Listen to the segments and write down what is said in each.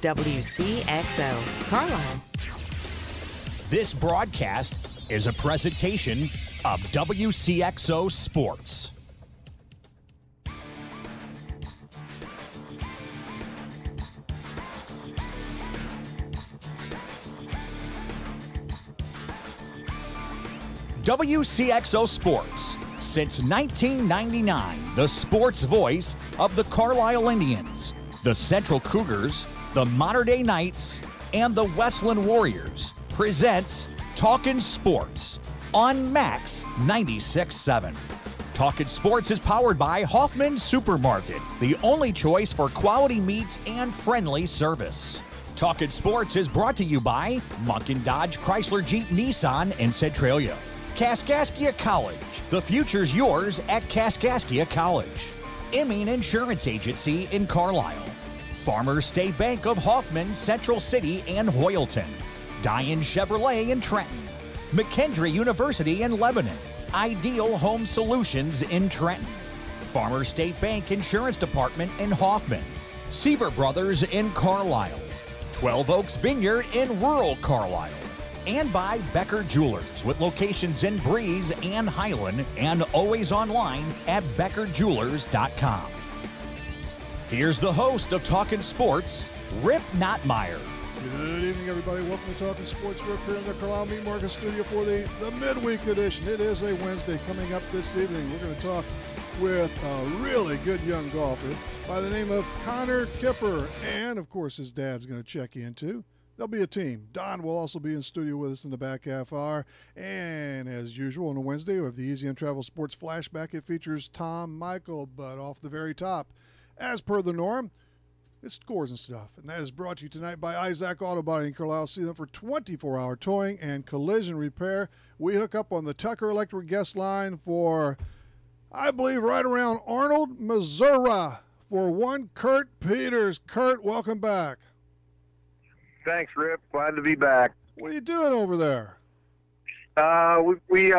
Wcxo, Carlisle. This broadcast is a presentation of Wcxo Sports. Wcxo Sports. Since 1999, the sports voice of the Carlisle Indians, the Central Cougars, the Mater Dei Knights, and the Westland Warriors presents Talkin' Sports on Max 96.7. Talkin' Sports is powered by Hoffman Supermarket, the only choice for quality meats and friendly service. Talkin' Sports is brought to you by Munkin Dodge Chrysler Jeep Nissan in Centralia. Kaskaskia College. The future's yours at Kaskaskia College. Emin Insurance Agency in Carlisle. Farmers State Bank of Hoffman, Central City, and Hoyleton. Diane Chevrolet in Trenton. McKendree University in Lebanon. Ideal Home Solutions in Trenton. Farmers State Bank Insurance Department in Hoffman. Seaver Brothers in Carlisle. 12 Oaks Vineyard in rural Carlisle. And by Becker Jewelers, with locations in Breeze and Highland, and always online at beckerjewelers.com. Here's the host of Talkin' Sports, Rip Nottmeyer. Good evening, everybody. Welcome to Talkin' Sports. Rip here in the Carlisle Meat Market Studio for the midweek edition. It is a Wednesday. Coming up this evening, we're going to talk with a really good young golfer by the name of Connor Kipper. And, of course, his dad's going to check in, too. There'll be a team. Don will also be in studio with us in the back half hour. And as usual on a Wednesday, we have the Easy on Travel Sports Flashback. It features Tom Michael, but off the very top, as per the norm, it's scores and stuff. And that is brought to you tonight by Isaac Auto Body in Carlisle. See them for 24-hour towing and collision repair. We hook up on the Tucker Electric guest line for, I believe, right around Arnold, Missouri, for one Kurt Peters. Kurt, welcome back. Thanks, Rip. Glad to be back. What are you doing over there? We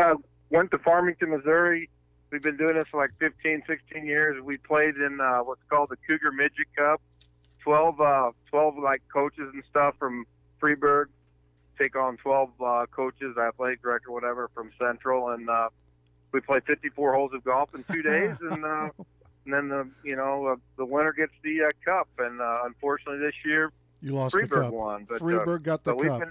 went to Farmington, Missouri. We've been doing this for like 15, 16 years. We played in what's called the Cougar Midget Cup. 12 like coaches and stuff from Freeburg take on 12 coaches, athletic director, whatever, from Central, and we played 54 holes of golf in 2 days, and then the winner gets the cup. And unfortunately, this year, you lost Freeburg the cup. won, but Freeburg got the cup.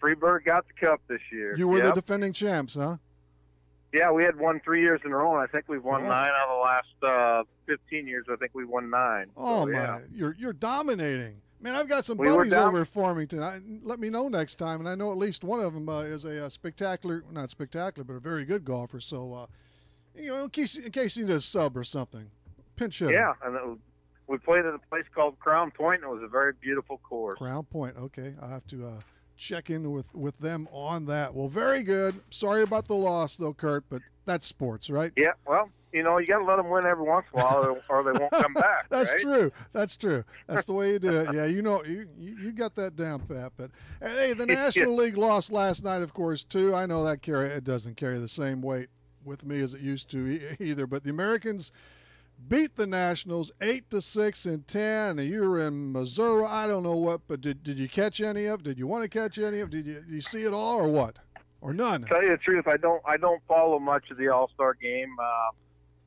Freeburg got the cup this year. You were the defending champs, huh? Yeah, we had won 3 years in a row, and I think we've won 9 out of the last 15 years. I think we won 9. Oh, so, my. Yeah. You're dominating. Man, I've got some buddies over at Farmington. Let me know next time, and I know at least one of them is a spectacular, not spectacular, but a very good golfer. So, in case you need a sub or something, pinch hit. Yeah, and we played at a place called Crown Point, and it was a very beautiful course. Crown Point, okay. I'll have to check in with them on that. Well, very good. Sorry about the loss, though, Kurt, but that's sports, right? Yeah, well, you got to let them win every once in a while, or they won't come back. That's right? true. That's true. That's the way you do it. Yeah, you got that down, Pat. But hey, the National League lost last night, of course, too. I know that it doesn't carry the same weight with me as it used to either. But the Americans beat the Nationals 8-6 and 10. And you were in Missouri. I don't know what, but did you catch any of? Did you want to catch any of? Did you see it all, or what, or none? To tell you the truth, I don't follow much of the All-Star game.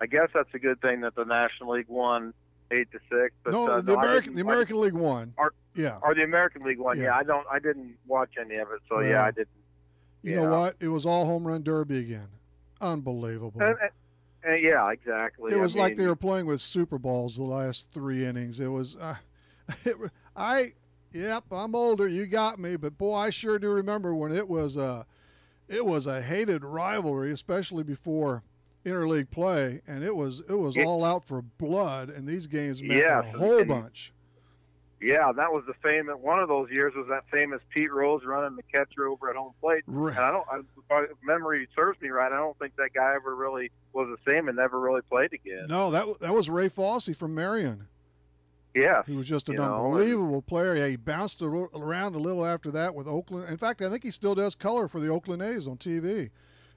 I guess that's a good thing that the National League won 8-6. But, no, the American League won. Yeah, or the American League won. Yeah. I didn't watch any of it, so yeah, I didn't. You know what? It was all home run derby again. Unbelievable. Yeah, exactly. It was like they were playing with Super Bowls the last 3 innings. It was, I'm older. You got me, but boy, I sure do remember when it was a hated rivalry, especially before interleague play, and it was all out for blood, and these games meant a whole bunch. Yeah, that was the famous. One of those years was that famous Pete Rose running the catcher over at home plate. Right. And if memory serves me right, I don't think that guy ever really was the same and never really played again. No, that was Ray Fosse from Marion. Yeah, he was just an unbelievable player. Yeah, he bounced around a little after that with Oakland. In fact, I think he still does color for the Oakland A's on TV.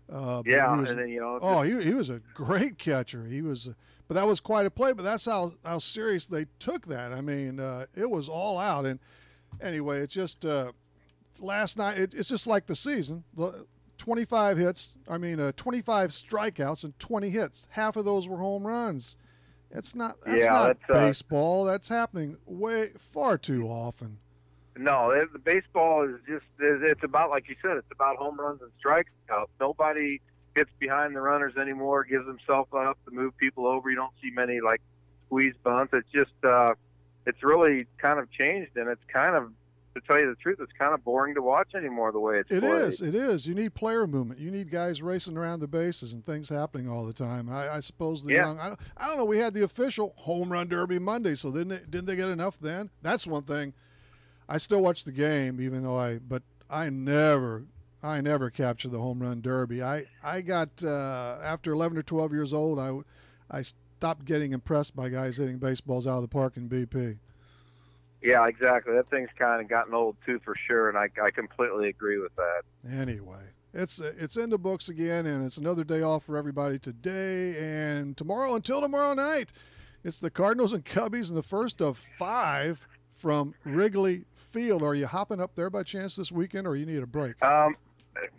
Yeah, and then he was a great catcher. He was, but that was quite a play. But that's how serious they took that. I mean, it was all out. And anyway, it's just last night. It's just like the season. 25 hits. 25 strikeouts and 20 hits. Half of those were home runs. That's not baseball. That's happening far too often. No, the baseball is it's about, like you said, it's about home runs and strikeouts. Nobody gets behind the runners anymore, gives himself up to move people over. You don't see many like squeeze bunts. It's just it's really kind of changed, and it's kind of, to tell you the truth, it's kind of boring to watch anymore the way it's played. It is. You need player movement. You need guys racing around the bases and things happening all the time. I suppose young. I don't know. We had the official home run derby Monday, so didn't they get enough then? That's one thing. I still watch the game, even though but I never captured the home run derby. I got after 11 or 12 years old, I stopped getting impressed by guys hitting baseballs out of the park in BP. Yeah, exactly. That thing's kind of gotten old too, for sure, and I completely agree with that. Anyway, it's in the books again, and it's another day off for everybody today and tomorrow until tomorrow night. It's the Cardinals and Cubbies in the first of 5 from Wrigley Field. Are you hopping up there by chance this weekend, or you need a break?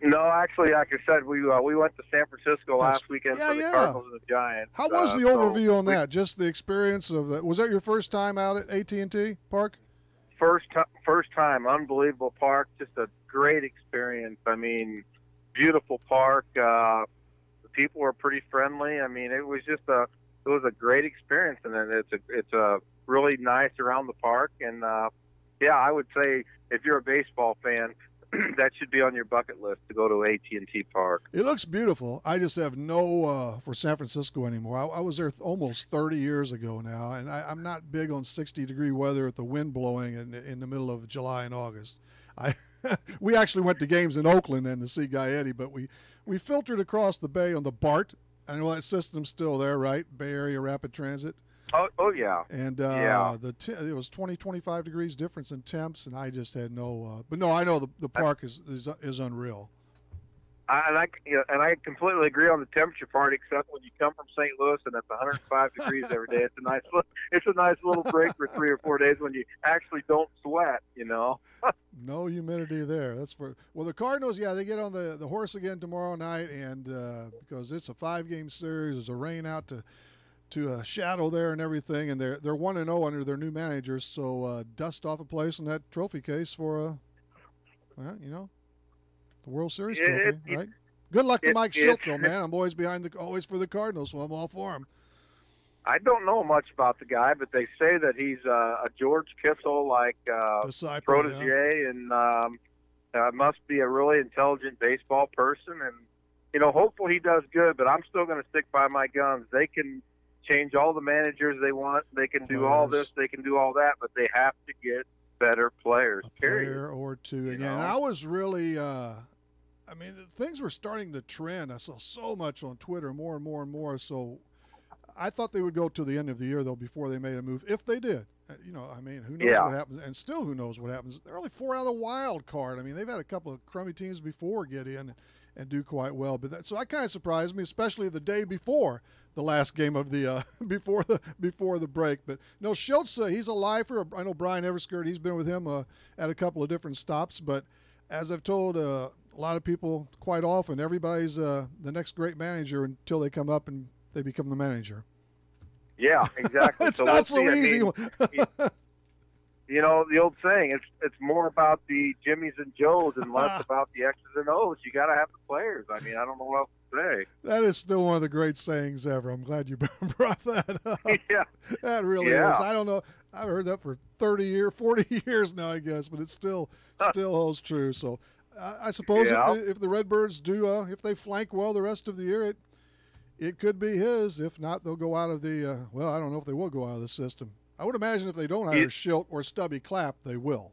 No, actually, like I said, we went to San Francisco last weekend for the Cardinals and the Giants. How was the overview on that? Just the experience of that. Was that your first time out at AT&T Park? First time. Unbelievable park. Just a great experience. I mean, beautiful park. The people were pretty friendly. I mean, it was a great experience, and then it's a really nice around the park. And yeah, I would say if you're a baseball fan, that should be on your bucket list to go to AT&T Park. It looks beautiful. I just have no for San Francisco anymore. I was there almost 30 years ago now, and I'm not big on 60-degree weather with the wind blowing in the middle of July and August. We actually went to games in Oakland and to see Guy Eddie, but we filtered across the bay on the BART. I know that system's still there, right? Bay Area Rapid Transit. Oh yeah. And it was 20-25 degrees difference in temps, and I just had no. But no, I know the park is unreal. And I completely agree on the temperature part, except when you come from St. Louis and it's 105 degrees every day. It's a nice little break for 3 or 4 days when you actually don't sweat. No humidity there. The Cardinals. Yeah, they get on the horse again tomorrow night, and because it's a 5-game series, there's a rain out to shadow there and everything, and they're 1-0 under their new managers. So dust off a place in that trophy case for the World Series trophy, right? Good luck to Mike Schilt, though, man. I'm always for the Cardinals, so I'm all for him. I don't know much about the guy, but they say that he's a George Kissel-like protege, and must be a really intelligent baseball person. And hopefully he does good. But I'm still going to stick by my guns. They can change all the managers they want. They can do all this. They can do all that. But they have to get better players. Player or two again. And I was really. Things were starting to trend. I saw so much on Twitter, more and more and more. So I thought they would go to the end of the year, though, before they made a move. If they did, who knows what happens? And still, who knows what happens? They're only 4 out of the wild card. They've had a couple of crummy teams before get in and do quite well. But so that kind of surprised me, especially the day before the last game of the before the break. But no, Schultz, he's a lifer. I know Brian Everskirt. He's been with him at a couple of different stops. But as I've told a lot of people quite often, everybody's the next great manager until they come up and they become the manager. Yeah, exactly. It's not so easy. The old saying, it's more about the Jimmies and Joes and less about the X's and O's. You got to have the players. I don't know what else to say. That is still one of the great sayings ever. I'm glad you brought that up. Yeah. That really is. I don't know. I've heard that for 40 years now, I guess, but it still holds true. So I suppose if the Redbirds do, if they flank well the rest of the year, it could be his. If not, they'll go out of the I don't know if they will go out of the system. I would imagine if they don't hire Schilt or Stubby Clapp, they will.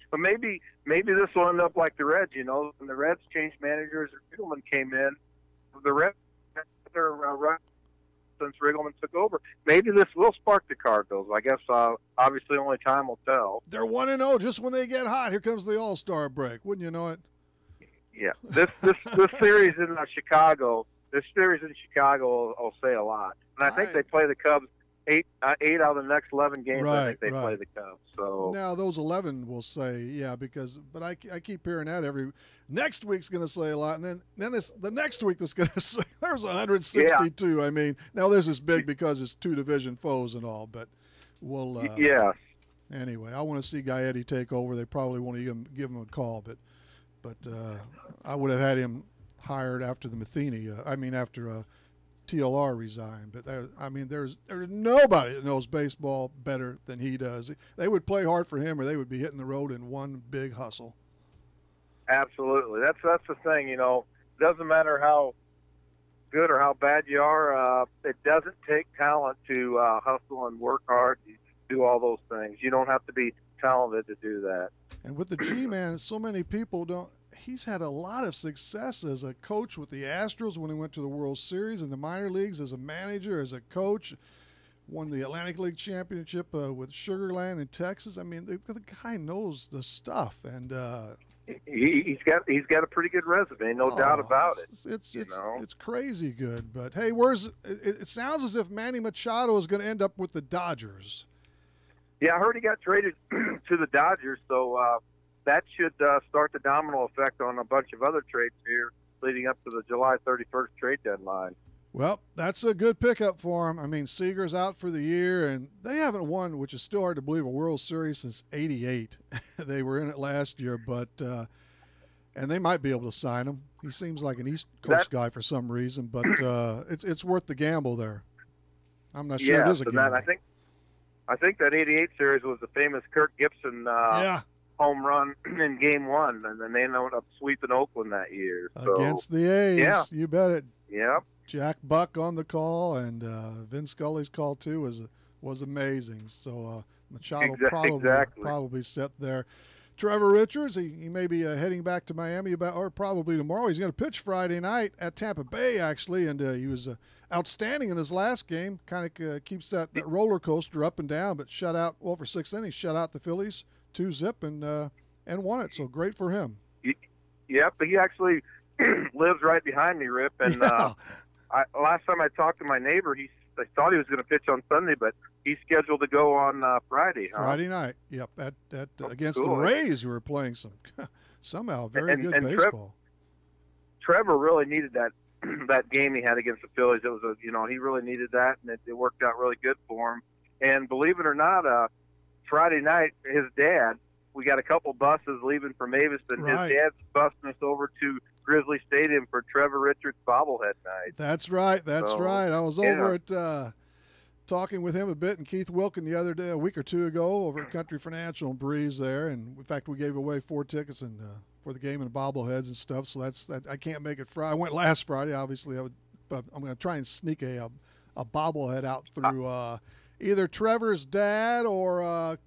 But maybe this will end up like the Reds. When the Reds changed managers, Riggleman came in. The Reds, since Riggleman took over, maybe this will spark the Cardinals. I guess obviously only time will tell. They're 1-0 just when they get hot. Here comes the All-Star break. Wouldn't you know it? Yeah, this series in Chicago. This series in Chicago will say a lot, and I think they play the Cubs 8 out of the next 11 games. Right, I think they play the Cubs. So now those 11 will say, yeah, but I keep hearing that next week's going to say a lot, and then the next week that's going to say there's 162. Yeah. I mean, now this is big because it's two division foes and all, but we'll yeah. Anyway, I want to see Gaetti take over. They probably won't even give him a call, but I would have had him hired after the Matheny. After TLR resigned. But there's nobody that knows baseball better than he does. They would play hard for him, or they would be hitting the road in one big hustle. Absolutely, that's the thing. It doesn't matter how good or how bad you are. It doesn't take talent to hustle and work hard. You do all those things. You don't have to be talented to do that. And with the G-Man, so many people don't. He's had a lot of success as a coach with the Astros when he went to the World Series, in the minor leagues as a manager, as a coach. Won the Atlantic League Championship with Sugar Land in Texas. I mean, the guy knows the stuff, and he's got a pretty good resume, no doubt about it. It's crazy good. But hey, it sounds as if Manny Machado is going to end up with the Dodgers. Yeah, I heard he got traded to the Dodgers, so that should start the domino effect on a bunch of other trades here leading up to the July 31st trade deadline. Well, that's a good pickup for him. I mean, Seager's out for the year, and they haven't won, which is still hard to believe, a World Series since '88. They were in it last year, but and they might be able to sign him. He seems like an East Coast guy for some reason, but it's worth the gamble there. I'm not sure it is a gamble. I think that '88 series was the famous Kirk Gibson home run in Game 1, and then they ended up sweeping Oakland that year. So, against the A's, yeah. You bet it. Yeah. Jack Buck on the call, and Vin Scully's call too was amazing. So Machado probably set there. Trevor Richards, he may be heading back to Miami or probably tomorrow. He's going to pitch Friday night at Tampa Bay, actually, and he was outstanding in his last game. Kind of keeps that roller coaster up and down, but for 6 innings, shut out the Phillies 2-0 and won it. So great for him. Yep, but he actually lives right behind me, Rip. And last time I talked to my neighbor, I thought he was going to pitch on Sunday, but he's scheduled to go on Friday. Huh? Friday night, yep, against the Rays, who were playing somehow very good baseball. Trevor really needed that game he had against the Phillies. It was he really needed that, and it worked out really good for him. And believe it or not, Friday night, his dad, we got a couple buses leaving from Aviston. Right. His dad's busing us over to Grizzly Stadium for Trevor Richards bobblehead night. That's right. Right. I was over at talking with him a bit, and Keith Wilkin the other day, a week or two ago, over at Country Financial and Breeze there. And in fact, we gave away 4 tickets for the game and bobbleheads and stuff. So I can't make it Friday. I went last Friday, obviously. But I'm going to try and sneak a bobblehead out through either Trevor's dad or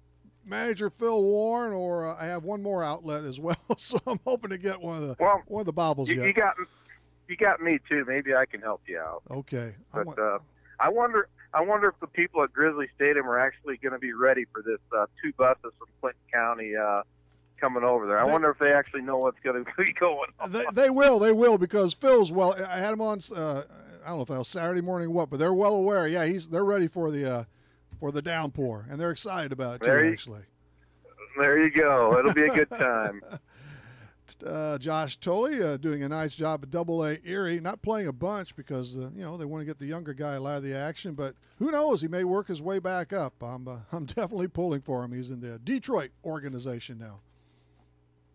manager Phil Warren, or I have one more outlet as well. So I'm hoping to get one of the bobbles. You got me too. Maybe I can help you out. Okay. But I wonder if the people at Grizzly Stadium are actually going to be ready for this 2 buses from Clinton County coming over there. I wonder if they actually know what's going to be going on. They will, because Phil's I had him on. I don't know if that was Saturday morning or what, but they're well aware. Yeah, they're ready for the downpour, and they're excited about it too. Actually, there you go. It'll be a good time. Josh Tolley doing a nice job at Double-A Erie, not playing a bunch because they want to get the younger guy a lot of the action. But who knows? He may work his way back up. I'm definitely pulling for him. He's in the Detroit organization now.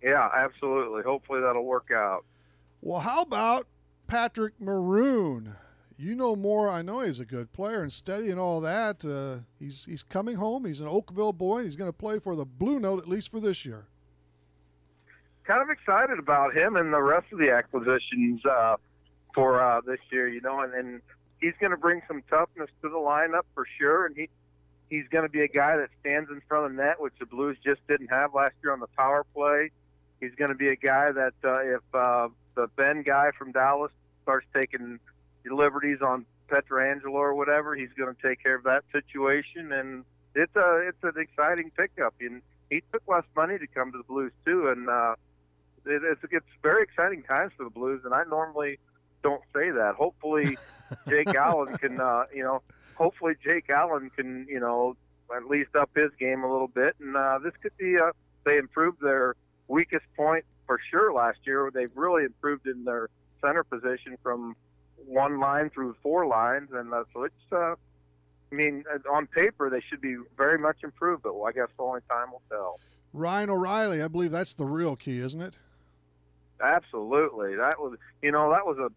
Yeah, absolutely. Hopefully that'll work out. Well, how about Patrick Maroon? You know more. I know he's a good player and steady and all that. He's coming home. He's an Oakville boy. He's going to play for the Blue Note, at least for this year. Kind of excited about him and the rest of the acquisitions for this year, and he's going to bring some toughness to the lineup for sure. And he's going to be a guy that stands in front of the net, which the Blues just didn't have last year on the power play. He's going to be a guy that if the Ben guy from Dallas starts taking liberties on Petrangelo or whatever, he's going to take care of that situation, and it's an exciting pickup. And he took less money to come to the Blues too, and it's very exciting times for the Blues, and I normally don't say that. Hopefully, Jake Allen can, hopefully Jake Allen can, at least up his game a little bit, and this could be they improved their weakest point for sure last year. They've really improved in their center position from one line through four lines, and so it's. On paper they should be very much improved, but I guess only time will tell. Ryan O'Reilly, I believe that's the real key, isn't it? Absolutely. That was a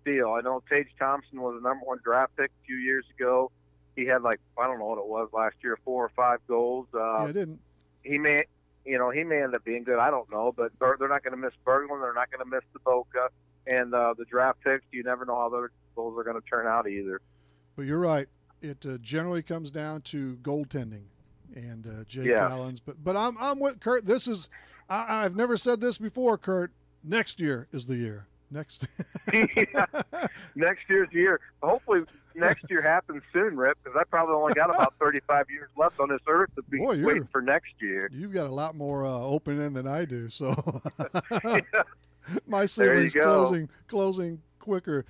steal. I know Tage Thompson was the #1 draft pick a few years ago. He had I don't know what it was last year, 4 or 5 goals. I didn't. He may end up being good. I don't know, but they're not going to miss Berglund. They're not going to miss the Boca, and the draft picks. You never know how those are going to turn out either. But you're right. It generally comes down to goaltending and Jake Allen's. But I'm with Kurt. This is I've never said this before, Kurt. Next year is the year. Next year's the year. Hopefully next year happens soon, Rip, because I probably only got about 35 years left on this earth to be waiting for next year. You've got a lot more open end than I do, so my ceiling's closing quicker.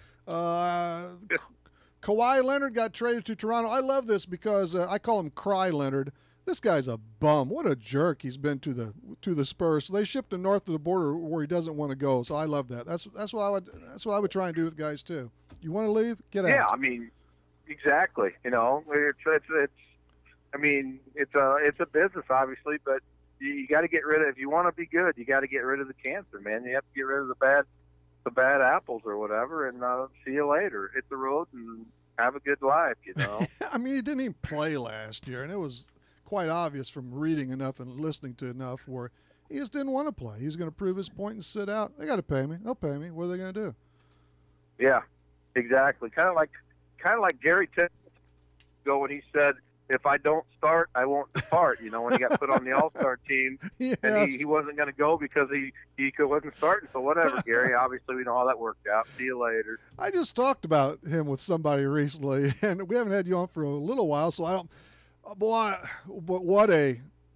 Kawhi Leonard got traded to Toronto. I love this because I call him Cry Leonard. This guy's a bum. What a jerk he's been to the Spurs. So they shipped him north of the border where he doesn't want to go. So I love that. That's what I would try and do with guys too. You want to leave? Get out. Yeah, exactly. It's a business obviously, but you got to get rid of, if you want to be good, you got to get rid of the cancer, man. You have to get rid of the bad apples or whatever, and see you later. Hit the road and have a good life, He didn't even play last year, and it was quite obvious from reading enough and listening to enough where he just didn't want to play. He was going to prove his point and sit out. They got to pay me. They'll pay me. What are they going to do? Yeah, exactly. Kind of like Gary Templeton when he said, "If I don't start, I won't depart." When he got put on the All-Star team, yes. And he wasn't going to go because he wasn't starting. So whatever, Gary. Obviously, we know how that worked out. See you later. I just talked about him with somebody recently, and we haven't had you on for a little while, so I don't. Boy, but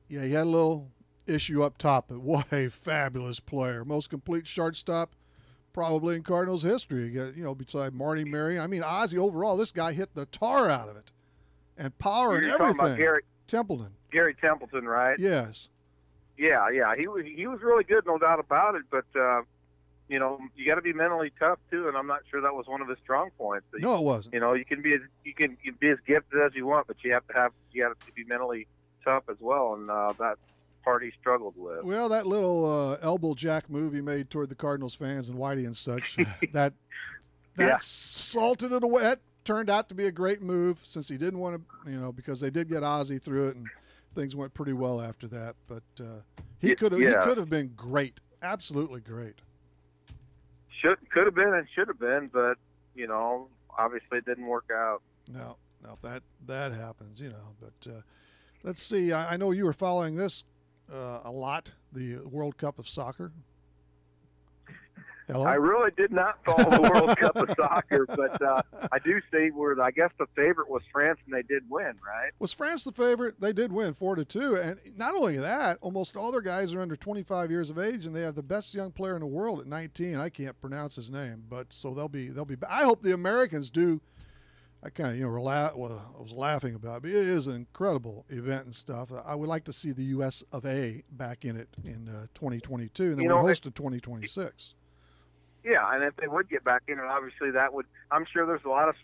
he had a little issue up top, but what a fabulous player. Most complete shortstop probably in Cardinals history. Beside Marty Marion. Ozzie overall, this guy hit the tar out of it. And power and everything. Talking about Gary Templeton. Gary Templeton, right? Yes. Yeah. He was really good, no doubt about it. But you got to be mentally tough too, and I'm not sure that was one of his strong points. No, it wasn't. You can be as gifted as you want, but you have to be mentally tough as well, and that part he struggled with. Well, that little elbow jack move he made toward the Cardinals fans and Whitey and such, that salted it away. That turned out to be a great move since he didn't want to, because they did get Ozzie through it, and things went pretty well after that. But he could have been great, absolutely great. Could have been and should have been, but obviously it didn't work out. No, that happens, But let's see. I know you were following this a lot, the World Cup of Soccer. Hello? I really did not follow the World Cup of Soccer, but I do see where I guess the favorite was France, and they did win, right? Was France the favorite? They did win 4-2, and not only that, almost all their guys are under 25 years of age, and they have the best young player in the world at 19. I can't pronounce his name, but so they'll be. I hope the Americans do. I kind of I was laughing about it, but it is an incredible event and stuff. I would like to see the U.S. of A. back in it in 2022, and then we host in 2026. Yeah, and if they would get back in it, obviously that would. I'm sure there's a lot of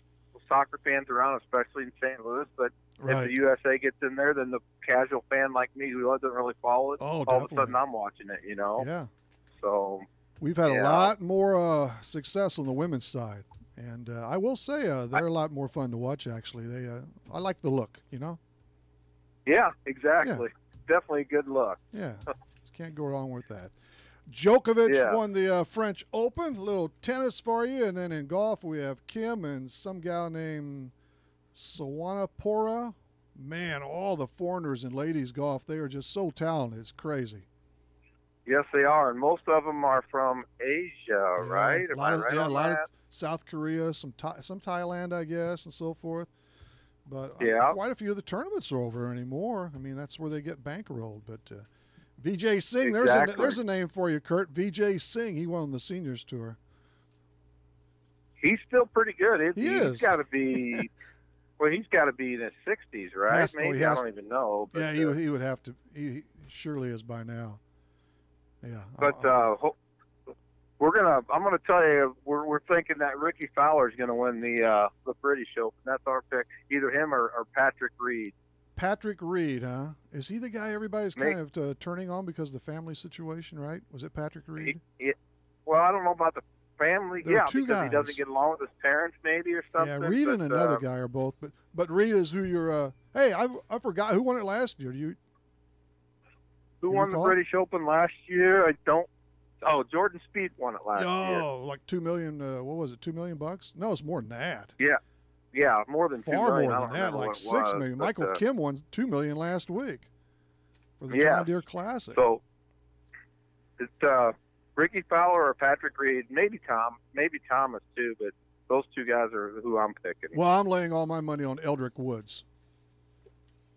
soccer fans around, especially in St. Louis. But if the USA gets in there, then the casual fan like me who doesn't really follow it, all of a sudden I'm watching it. Yeah. So we've had a lot more success on the women's side, and I will say they're a lot more fun to watch. Actually, I like the look. Yeah, exactly. Yeah. Definitely a good look. Yeah, can't go wrong with that. Djokovic won the French Open. A little tennis for you. And then in golf, we have Kim and some gal named Sawanapora. Man, all the foreigners in ladies golf, they are just so talented. It's crazy. Yes, they are. And most of them are from Asia, right? A lot of South Korea, some Thailand, I guess, and so forth. But quite a few of the tournaments are over anymore. That's where they get bankrolled. But VJ Singh, Exactly. there's a name for you, Kurt. VJ Singh, he won the seniors tour. He's still pretty good, isn't He is. He's got to be. Well, he's got to be in his 60s, right? Maybe, I don't even know. But, yeah, he would have to. He surely is by now. Yeah. But I'm gonna tell you, we're thinking that Ricky Fowler is gonna win the British Open. That's our pick. Either him or Patrick Reed. Patrick Reed, huh? Is he the guy everybody's kind of turning on because of the family situation, right? Was it Patrick Reed? Well, I don't know about the family. There are two because guys. He doesn't get along with his parents, maybe, or something. Yeah, Reed and another guy are both. But Reed is who you're. Hey, I forgot who won it last year. Who won the British Open last year? I don't. Oh, Jordan Spieth won it last year. Oh, like $2 million. What was it? $2 million? No, it's more than that. Yeah, more than $2 million. Far more than that, like $6 million. Michael Kim won $2 million last week for the John Deere Classic. So it's Ricky Fowler or Patrick Reed, maybe Thomas too, but those two guys are who I'm picking. Well, I'm laying all my money on Eldrick Woods.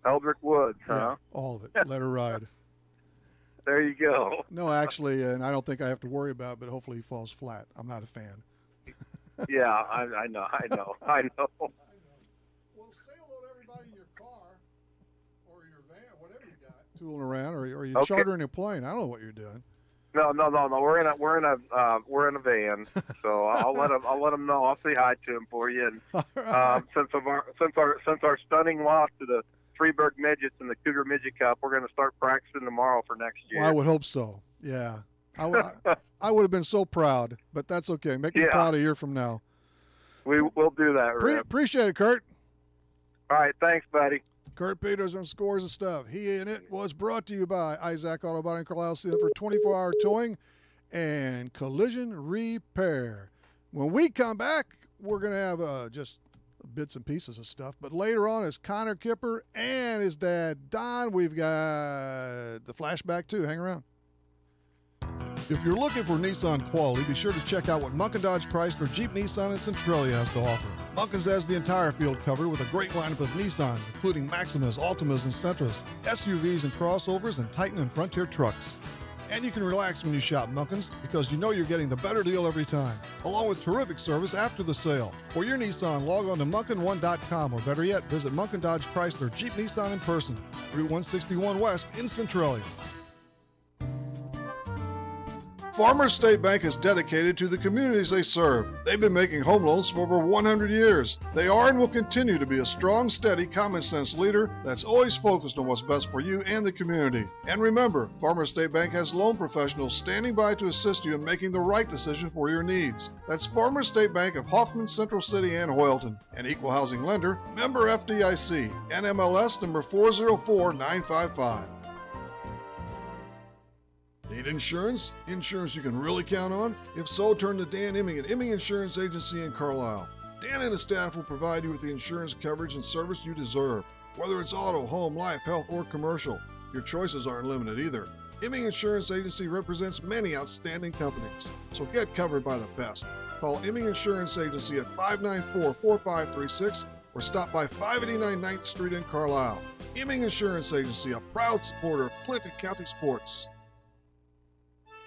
Eldrick Woods, huh? Yeah, all of it. Let her ride. There you go. No, actually, and I don't think I have to worry about it, but hopefully he falls flat. I'm not a fan. Yeah, I know. Well, say hello to everybody in your car or your van, whatever you got, tooling around, or you're chartering a plane. I don't know what you're doing. No. We're in a van, so I'll let them know. I'll say hi to them for you. And Right. since our stunning loss to the Freeburg Midgets in the Cougar Midget Cup, we're going to start practicing tomorrow for next year. Well, I would hope so. Yeah, I would have been so proud, but that's okay. Make me proud a year from now. We'll do that, Rip. Appreciate it, Kurt. All right, thanks, buddy. Kurt Peters on Scores and Stuff. He and It was brought to you by Isaac Auto Body in Carlisle, City for 24-hour towing and collision repair. When we come back, we're going to have just bits and pieces of stuff. But later on is Connor Kipper and his dad, Don. We've got the flashback, too. Hang around. If you're looking for Nissan quality, be sure to check out what Munkin Dodge Chrysler Jeep Nissan and Centralia has to offer. Munkin's has the entire field covered with a great lineup of Nissans, including Maximas, Altimas, and Sentras, SUVs and crossovers, and Titan and Frontier trucks. And you can relax when you shop Munkin's because you know you're getting the better deal every time, along with terrific service after the sale. For your Nissan, log on to Munkin1.com, or better yet, visit Munkin Dodge Chrysler Jeep Nissan in person, Route 161 West in Centralia. Farmers State Bank is dedicated to the communities they serve. They've been making home loans for over 100 years. They are and will continue to be a strong, steady, common-sense leader that's always focused on what's best for you and the community. And remember, Farmers State Bank has loan professionals standing by to assist you in making the right decision for your needs. That's Farmers State Bank of Hoffman, Central City, and Hoyleton. An equal housing lender, member FDIC, NMLS number 404955. Need insurance? Insurance you can really count on? If so, turn to Dan Imming at Imming Insurance Agency in Carlisle. Dan and his staff will provide you with the insurance coverage and service you deserve. Whether it's auto, home, life, health, or commercial, your choices aren't limited either. Imming Insurance Agency represents many outstanding companies, so get covered by the best. Call Imming Insurance Agency at 594-4536 or stop by 589 9th Street in Carlisle. Imming Insurance Agency, a proud supporter of Clinton County sports.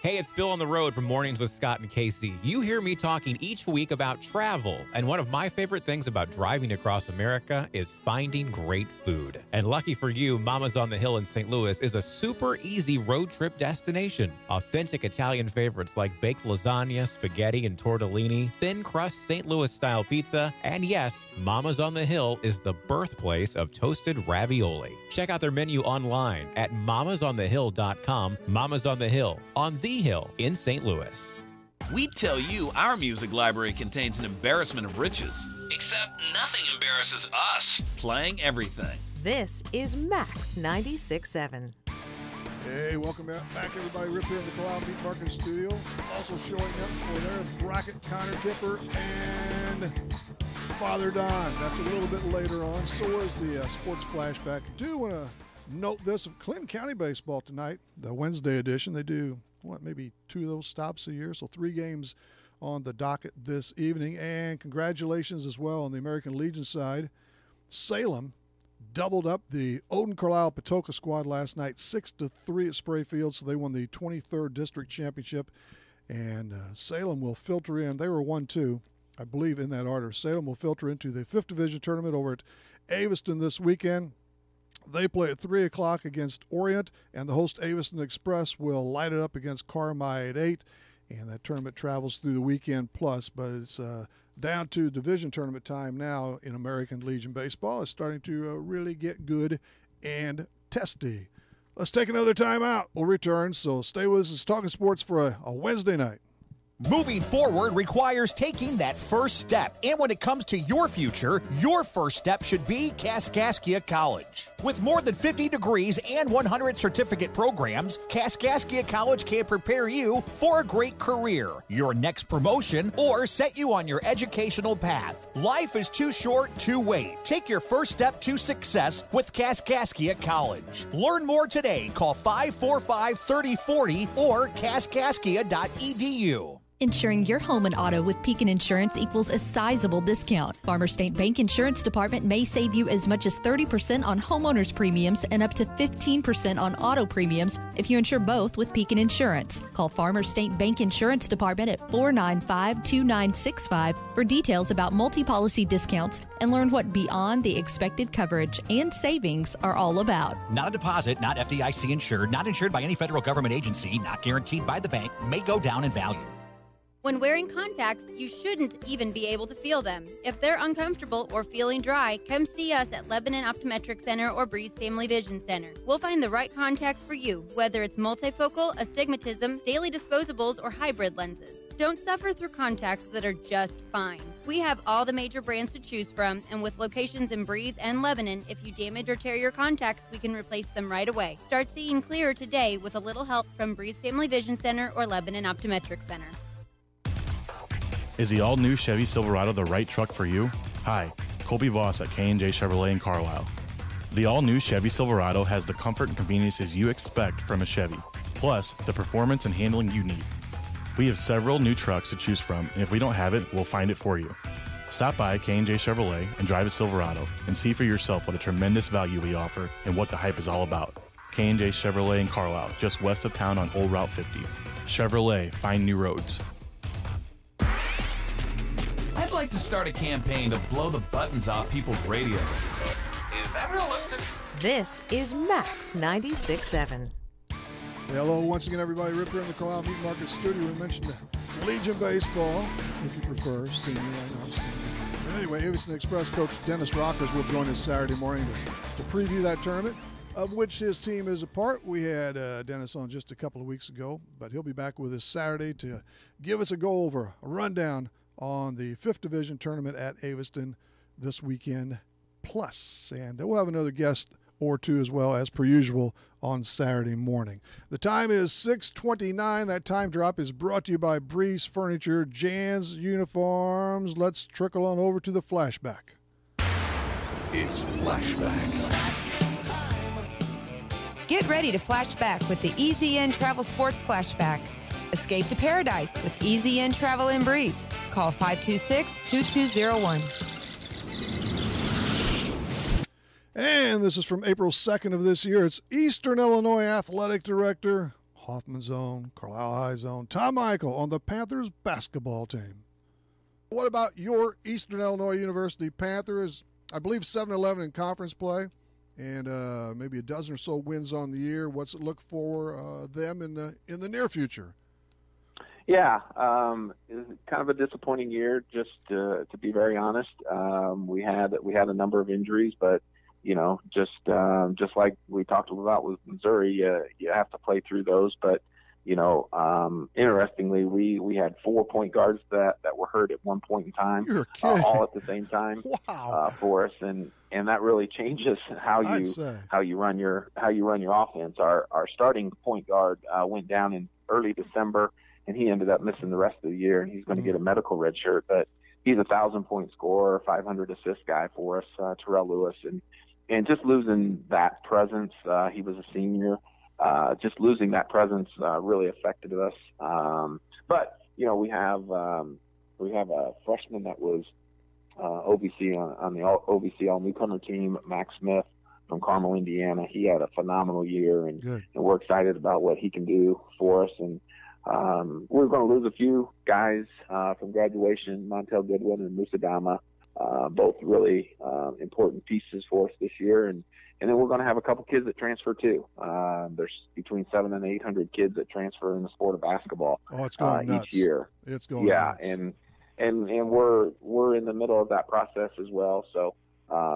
Hey, it's Bill on the road from Mornings with Scott and Casey. You hear me talking each week about travel, and one of my favorite things about driving across America is finding great food. And lucky for you, Mama's on the Hill in St. Louis is a super easy road trip destination. Authentic Italian favorites like baked lasagna, spaghetti, and tortellini, thin crust St. Louis-style pizza, and yes, Mama's on the Hill is the birthplace of toasted ravioli. Check out their menu online at mamasonthehill.com. Mama's on the Hill, on the Hill in St. Louis. We tell you our music library contains an embarrassment of riches. Except nothing embarrasses us. Playing everything. This is Max 96.7. Hey, welcome back everybody. Rip here in the Carlisle Meat Market Studio. Also showing up for their bracket, Connor Kipper and Father Don. That's a little bit later on. So is the sports flashback. I do want to note this of Clinton County baseball tonight, the Wednesday edition. They do maybe 2 of those stops a year, so 3 games on the docket this evening. And congratulations as well on the American Legion side. Salem doubled up the Odin Carlisle Patoka squad last night, 6-3 at Sprayfield, so they won the 23rd District Championship. And Salem will filter in. They were 1-2, I believe, in that order. Salem will filter into the 5th Division tournament over at Aviston this weekend. They play at 3 o'clock against Orient, and the host Aviston Express will light it up against Carmi at 8. And that tournament travels through the weekend plus, but it's down to division tournament time now in American Legion Baseball. It's starting to really get good and testy. Let's take another time out. We'll return, so stay with us. It's Talking Sports for a Wednesday night. Moving forward requires taking that first step. And when it comes to your future, your first step should be Kaskaskia College. With more than 50 degrees and 100 certificate programs, Kaskaskia College can prepare you for a great career, your next promotion, or set you on your educational path. Life is too short to wait. Take your first step to success with Kaskaskia College. Learn more today. Call 545-3040 or kaskaskia.edu. Insuring your home and auto with Pekin Insurance equals a sizable discount. Farmers State Bank Insurance Department may save you as much as 30% on homeowners premiums and up to 15% on auto premiums if you insure both with Pekin Insurance. Call Farmers State Bank Insurance Department at 495-2965 for details about multi-policy discounts and learn what beyond the expected coverage and savings are all about. Not a deposit, not FDIC insured, not insured by any federal government agency, not guaranteed by the bank, may go down in value. When wearing contacts, you shouldn't even be able to feel them. If they're uncomfortable or feeling dry, come see us at Lebanon Optometric Center or Breeze Family Vision Center. We'll find the right contacts for you, whether it's multifocal, astigmatism, daily disposables, or hybrid lenses. Don't suffer through contacts that are just fine. We have all the major brands to choose from, and with locations in Breeze and Lebanon, if you damage or tear your contacts, we can replace them right away. Start seeing clearer today with a little help from Breeze Family Vision Center or Lebanon Optometric Center. Is the all-new Chevy Silverado the right truck for you? Hi, Colby Voss at K&J Chevrolet in Carlisle. The all-new Chevy Silverado has the comfort and conveniences you expect from a Chevy, plus the performance and handling you need. We have several new trucks to choose from, and if we don't have it, we'll find it for you. Stop by K&J Chevrolet and drive a Silverado and see for yourself what a tremendous value we offer and what the hype is all about. K&J Chevrolet in Carlisle, just west of town on Old Route 50. Chevrolet, find new roads. I'd like to start a campaign to blow the buttons off people's radios. Is that realistic? This is Max 96.7. Hello once again, everybody. Rip here in the Carlisle Meat Market Studio. We mentioned Legion Baseball, if you prefer, senior. I know, senior. But anyway, Aviston Express coach Dennis Rockers will join us Saturday morning to preview that tournament, of which his team is a part. We had Dennis on just a couple of weeks ago, but he'll be back with us Saturday to give us a go-over, a rundown on the 5th Division tournament at Aviston this weekend plus. And we'll have another guest or two as well, as per usual, on Saturday morning. The time is 6:29. That time drop is brought to you by Breeze Furniture, Jan's Uniforms. Let's trickle on over to the flashback. It's flashback. Get ready to flash back with the Easy In Travel Sports Flashback. Escape to paradise with Easy In Travel and Breeze. Call 526-2201. And this is from April 2nd of this year. It's Eastern Illinois Athletic Director, Hoffman's own, Carlisle High's own, Tom Michael on the Panthers basketball team. What about your Eastern Illinois University Panthers? I believe 7-11 in conference play and maybe a dozen or so wins on the year. What's it look for them in the near future? Yeah, it was kind of a disappointing year, just to be very honest. We had a number of injuries, but just like we talked about with Missouri, you have to play through those. But interestingly, we had 4 point guards that were hurt at one point in time, all at the same time. Wow. For us, and that really changes how you run your offense. Our starting point guard went down in early December, and he ended up missing the rest of the year, and he's going to get a medical red shirt. But he's a 1,000-point scorer, 500 assist guy for us, Terrell Lewis, and just losing that presence. He was a senior. Just losing that presence really affected us. But we have a freshman that was OVC on the OVC all newcomer team, Max Smith. Carmel, Indiana. He had a phenomenal year, and we're excited about what he can do for us. And we're going to lose a few guys from graduation, Montel Goodwin and Musadama, both really important pieces for us this year. And then we're going to have a couple kids that transfer too. There's between 700 and 800 kids that transfer in the sport of basketball it's going nuts. Each year. It's going nuts. and we're in the middle of that process as well. So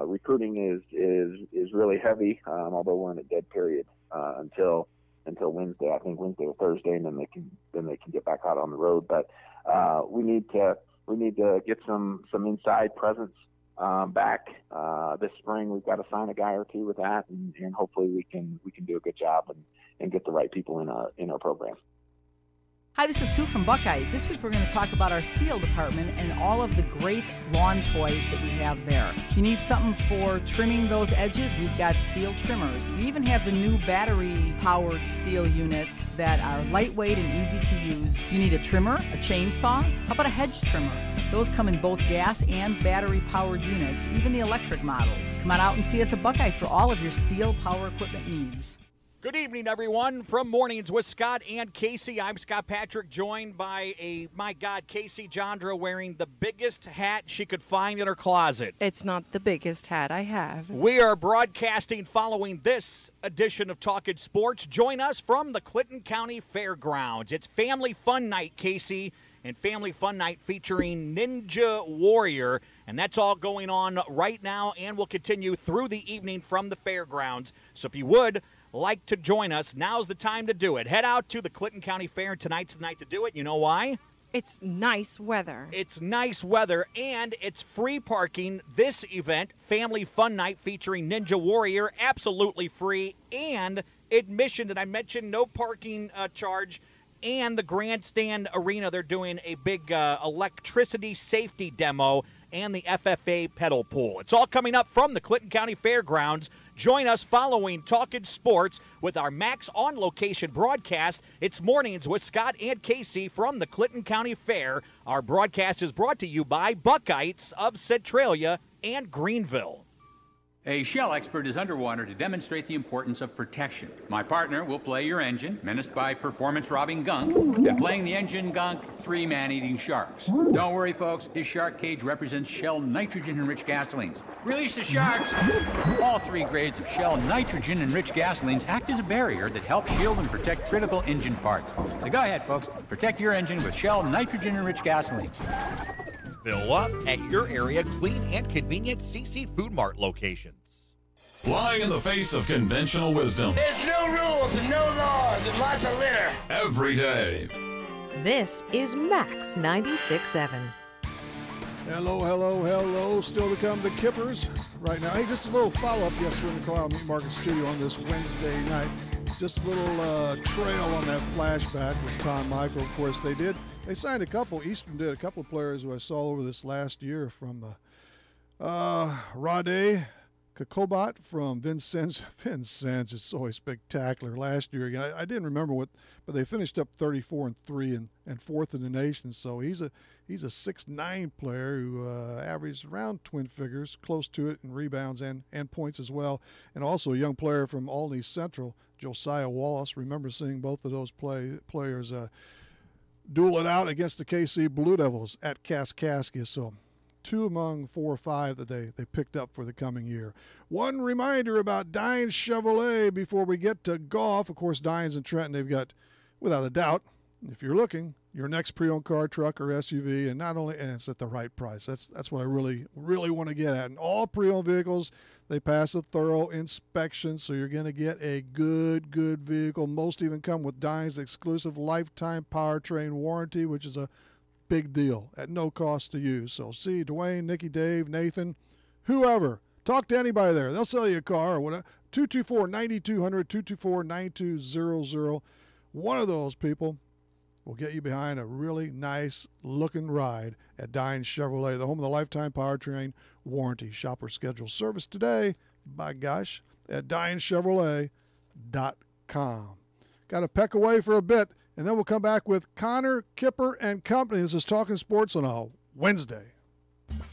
recruiting is really heavy, although we're in a dead period until Wednesday. I think Wednesday or Thursday, and then they can get back out on the road. But we need to get some inside presence back this spring. We've got to sign a guy or two with that, and hopefully we can do a good job and get the right people in our program. Hi, this is Sue from Buckeye. This week we're going to talk about our steel department and all of the great lawn toys that we have there. If you need something for trimming those edges, we've got steel trimmers. We even have the new battery-powered steel units that are lightweight and easy to use. You need a trimmer, a chainsaw, how about a hedge trimmer? Those come in both gas and battery-powered units, even the electric models. Come on out and see us at Buckeye for all of your steel power equipment needs. Good evening, everyone. From Mornings with Scott and Casey, I'm Scott Patrick, joined by Casey Jandra wearing the biggest hat she could find in her closet. It's not the biggest hat I have. We are broadcasting following this edition of Talkin' Sports. Join us from the Clinton County Fairgrounds. It's Family Fun Night, Casey, and Family Fun Night featuring Ninja Warrior. And that's all going on right now and will continue through the evening from the fairgrounds. So if you would like to join us, now's the time to do it. Head out to the Clinton County Fair. Tonight's the night to do it. You know why? It's nice weather. It's nice weather, and it's free parking. This event, Family Fun Night featuring Ninja Warrior, absolutely free, and admission that I mentioned, no parking charge, and the Grandstand Arena, they're doing a big electricity safety demo and the FFA pedal pool. It's all coming up from the Clinton County Fairgrounds. Join us following Talkin' Sports with our Max On Location broadcast. It's Mornings with Scott and Casey from the Clinton County Fair. Our broadcast is brought to you by Buckeyes of Centralia and Greenville. A shell expert is underwater to demonstrate the importance of protection. My partner will play your engine, menaced by performance-robbing gunk, and playing the engine gunk, 3 man-eating sharks. Don't worry, folks. His shark cage represents Shell nitrogen-enriched gasolines. Release the sharks! All 3 grades of Shell nitrogen-enriched gasolines act as a barrier that helps shield and protect critical engine parts. So go ahead, folks. Protect your engine with Shell nitrogen-enriched gasolines. Fill up at your area clean and convenient CC Food Mart locations. Flying in the face of conventional wisdom. There's no rules and no laws and lots of litter. Every day. This is Max 96.7. Hello. Still to come, the Kippers right now. Hey, just a little follow-up. Yes, we're in the Carlisle Meat Market Studio on this Wednesday night. Just a little trail on that flashback with Tom Michael. Of course, they signed a couple. Eastern did a couple of players who I saw over this last year from Rade Kakobot from Vincennes. Vincennes is always spectacular. Last year, again, I didn't remember but they finished up 34-3 and fourth in the nation. So he's a 6'9" player who averaged around twin figures, close to it in rebounds and points as well. And also a young player from Albany Central, Josiah Wallace. Remember seeing both of those players duel it out against the KC Blue Devils at Kaskaskia. So 2 among 4 or 5 that they picked up for the coming year. One reminder about Dines Chevrolet before we get to golf. Of course, Dines and Trenton, they've got, without a doubt, if you're looking, your next pre-owned car, truck, or SUV, and it's at the right price. That's what I really want to get at. And all pre-owned vehicles, they pass a thorough inspection, so you're going to get a good vehicle. Most even come with Dines' exclusive lifetime powertrain warranty, which is a big deal at no cost to you. So see Dwayne, Nikki, Dave, Nathan, whoever. Talk to anybody there. They'll sell you a car or whatever. 224-9200, 224-9200. One of those people will get you behind a really nice looking ride at Dines Chevrolet, the home of the lifetime powertrain warranty. Shop or schedule service today, by gosh, at DinesChevrolet.com. Got to peck away for a bit, and then we'll come back with Connor, Kipper, and company. This is Talkin' Sports on a Wednesday.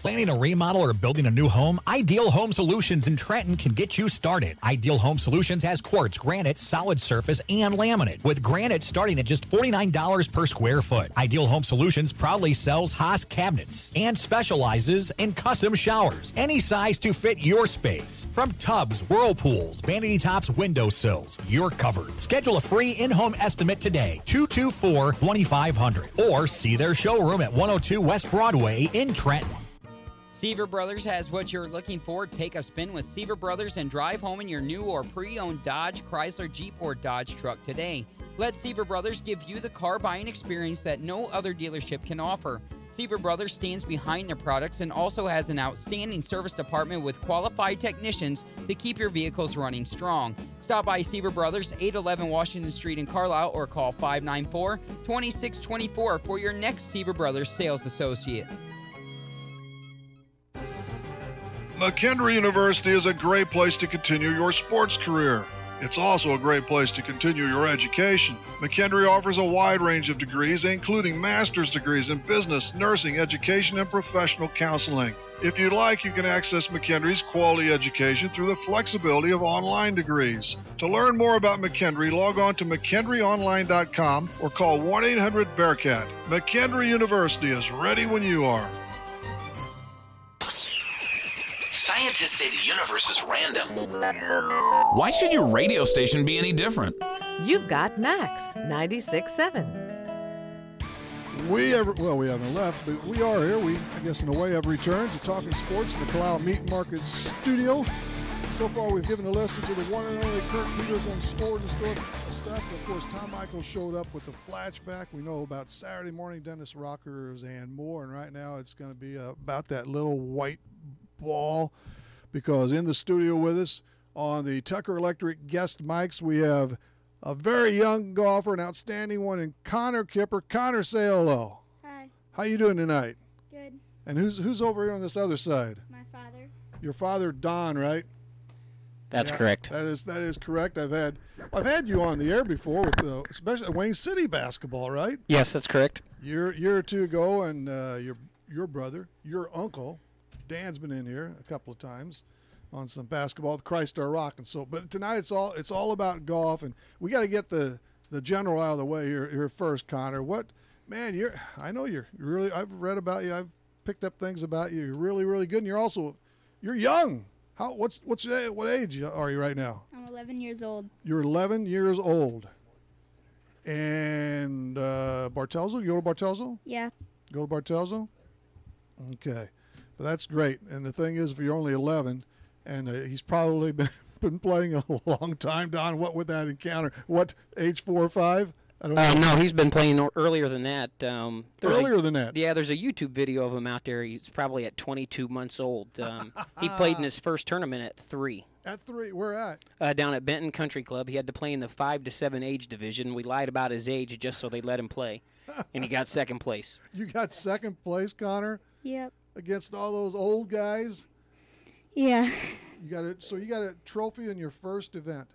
Planning a remodel or building a new home? Ideal Home Solutions in Trenton can get you started. Ideal Home Solutions has quartz, granite, solid surface, and laminate, with granite starting at just $49 per square foot. Ideal Home Solutions proudly sells Haas cabinets and specializes in custom showers, any size to fit your space. From tubs, whirlpools, vanity tops, windowsills, you're covered. Schedule a free in-home estimate today, 224-2500, or see their showroom at 102 West Broadway in Trenton. Seaver Brothers has what you're looking for. Take a spin with Seaver Brothers and drive home in your new or pre-owned Dodge, Chrysler, Jeep, or Dodge truck today. Let Seaver Brothers give you the car buying experience that no other dealership can offer. Seaver Brothers stands behind their products and also has an outstanding service department with qualified technicians to keep your vehicles running strong. Stop by Seaver Brothers, 811 Washington Street in Carlisle, or call 594-2624 for your next Seaver Brothers sales associate. McKendree University is a great place to continue your sports career. It's also a great place to continue your education. McKendree offers a wide range of degrees, including master's degrees in business, nursing, education, and professional counseling. If you'd like, you can access McKendree's quality education through the flexibility of online degrees. To learn more about McKendree, log on to McKendreeOnline.com or call 1-800-BEARCAT. McKendree University is ready when you are. Scientists say the universe is random. Why should your radio station be any different? You've got Max 96.7. We haven't left, but we are here. We, I guess, in a way, have returned to Talking Sports in the Carlisle Meat and Market Studio. So far, we've given a lesson to the one and only Kurt Peters on scores and stuff. Of course, Tom Michael showed up with the flashback. We know about Saturday morning Dennis Rockers and more, and right now it's going to be about that little white ball, because in the studio with us on the Tucker Electric guest mics, we have a very young golfer, an outstanding one, in Connor Kipper. Connor, say hello. Hi. How you doing tonight? Good. And who's over here on this other side? My father. Your father, Don, right? That's correct. That is correct. I've had you on the air before with especially Wayne City basketball, right? Yes, that's correct. Year or two ago, and your brother, your uncle, Dan's been in here a couple of times on some basketball, the Christ Our Rock, and so. But tonight it's all about golf, and we got to get the general out of the way here first, Connor. What, man? I know you're really. I've read about you. I've picked up things about you. You're really, really good, and you're young. What age are you right now? I'm 11 years old. You're 11 years old. And Bartelzo, you go to Bartelzo? Yeah. Go to Bartelzo? Okay. But that's great. And the thing is, if you're only 11, and he's probably been playing a long time, Don, what would that encounter? What, age 4 or 5? I don't know. No, he's been playing earlier than that. Earlier than that? Yeah, there's a YouTube video of him out there. He's probably at 22 months old. He played in his first tournament at 3. At 3? Where at? Down at Benton Country Club. He had to play in the 5 to 7 age division. We lied about his age just so they let him play, and he got second place. You got second place, Connor? Yep. Against all those old guys? Yeah. So you got a trophy in your first event.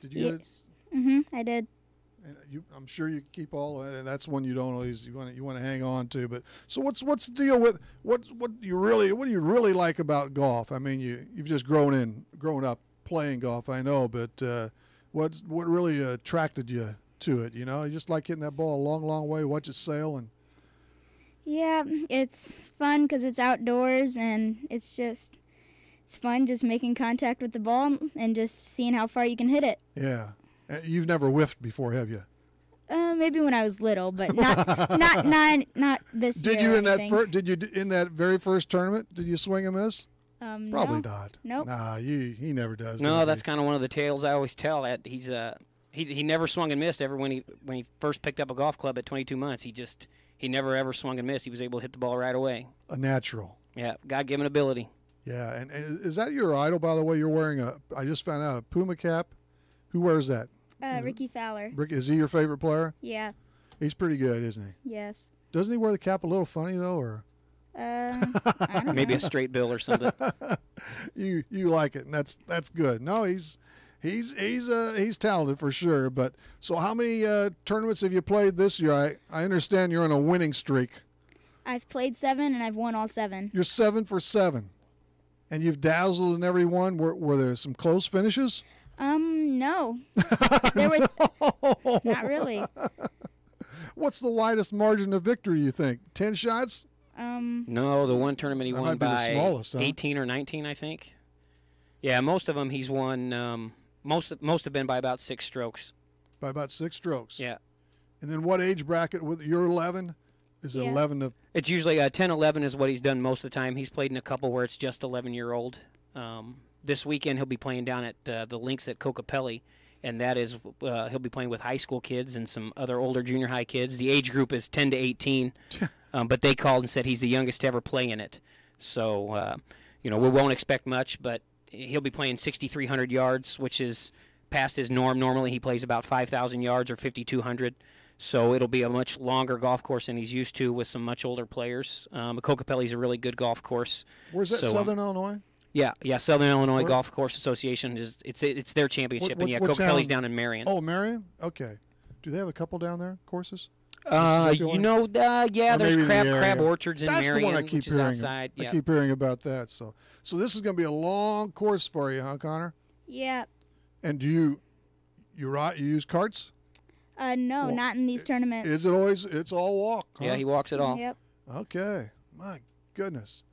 Did you get it? Mm-hmm, I did. And I'm sure you keep all, and that's one you don't always you want to hang on to. But so what's the deal with what do you really like about golf? I mean, you've just grown up playing golf, I know, but what really attracted you to it? You know, you just like hitting that ball a long, long way, watch it sail, and yeah, it's fun because it's outdoors, and it's fun just making contact with the ball and just seeing how far you can hit it. Yeah. You've never whiffed before, have you? Maybe when I was little, but not this year. Did you in that very first tournament? Did you swing and miss? Probably not. Nope. Nah, he never does. No, that's kind of one of the tales I always tell. That he never swung and missed. When he first picked up a golf club at 22 months, he never ever swung and missed. He was able to hit the ball right away. A natural. Yeah, God-given ability. Yeah, and is that your idol, by the way? You're wearing I just found out, a Puma cap. Who wears that? Ricky Fowler. Is he your favorite player? Yeah. He's pretty good, isn't he? Yes. Doesn't he wear the cap a little funny though, or? I don't Maybe know. a straight bill or something. You like it, and that's good. No, he's talented for sure. But so, how many tournaments have you played this year? I understand you're on a winning streak. I've played 7, and I've won all 7. You're 7 for 7. And you've dazzled in every one. Were there some close finishes? No. There was not really. What's the widest margin of victory, you think? 10 shots? No, the one tournament he won by the smallest, huh? 18 or 19, I think. Yeah, most of them he's won. Most have been by about 6 strokes. By about 6 strokes. Yeah. And then what age bracket with you're 11? Is it 11 to? It's usually 10, 11 is what he's done most of the time. He's played in a couple where it's just 11-year-old. This weekend he'll be playing down at the links at Kokopelli, and that is he'll be playing with high school kids and some other older junior high kids. The age group is 10 to 18, but they called and said he's the youngest to ever play in it. So, we won't expect much, but he'll be playing 6,300 yards, which is past his norm. Normally he plays about 5,000 yards or 5,200. So it'll be a much longer golf course than he's used to with some much older players. Kokopelli's a really good golf course. Where's that, Southern Illinois? Yeah, Southern Illinois Golf Course Association it's their championship, and Kokopelli's down in Marion. Oh, Marion? Okay. Do they have a couple down there courses? There's crab orchards in That's Marion, the one I keep which is hearing. outside. I keep hearing about that. So this is going to be a long course for you, huh, Connor? Yeah. And do you use carts? No, not in these tournaments. Is it always? It's all walk. Huh? Yeah, he walks it all. Yep. Okay. My goodness.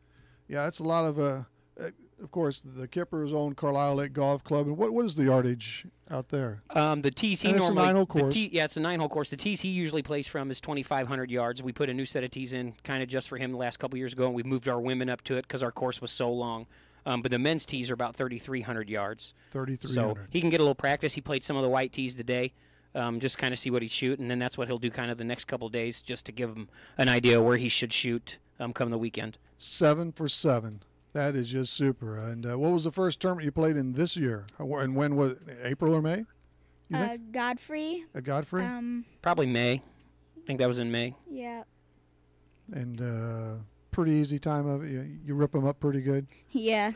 Yeah, that's a lot of. Of course, the Kippers own Carlisle Lake Golf Club. And what is the yardage out there? The tees he normally. It's a 9-hole course. It's a 9-hole course. The tees he usually plays from is 2,500 yards. We put a new set of tees in kind of just for him the last couple years ago, and we moved our women up to it because our course was so long. But the men's tees are about 3,300 yards. 3,300. So he can get a little practice. He played some of the white tees today. Just kind of see what he'd shoot, and then that's what he'll do kind of the next couple days just to give him an idea where he should shoot come the weekend. 7 for 7. That is just super. And what was the first tournament you played in this year? And when was it? April or May? Godfrey. At Godfrey? Probably May. I think that was in May. Yeah. And pretty easy time of it. You rip them up pretty good. Yeah.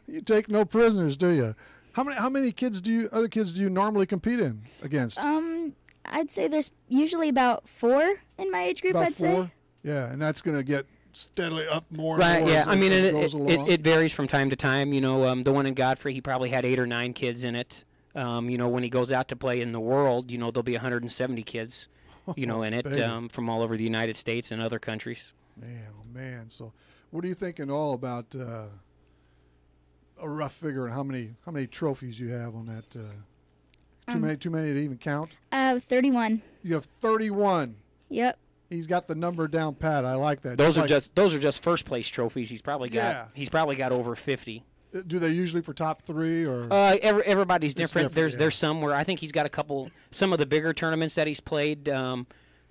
You take no prisoners, do you? How many other kids do you normally compete against? I'd say there's usually about 4 in my age group. About 4? Say. Yeah, and that's going to get steadily up more. Right. And more Yeah. as I mean, it varies from time to time. The one in Godfrey, he probably had 8 or 9 kids in it. When he goes out to play in the world, there'll be 170 kids, in it from all over the United States and other countries. Man. So, what are you thinking all about? A rough figure on how many trophies you have on that. Too many to even count? 31. You have 31. Yep. He's got the number down pat. I like that. Those are just first place trophies. He's probably got over 50. Do they usually for top 3 or? Everybody's different. There's some where I think he's got a couple. Some of the bigger tournaments that he's played.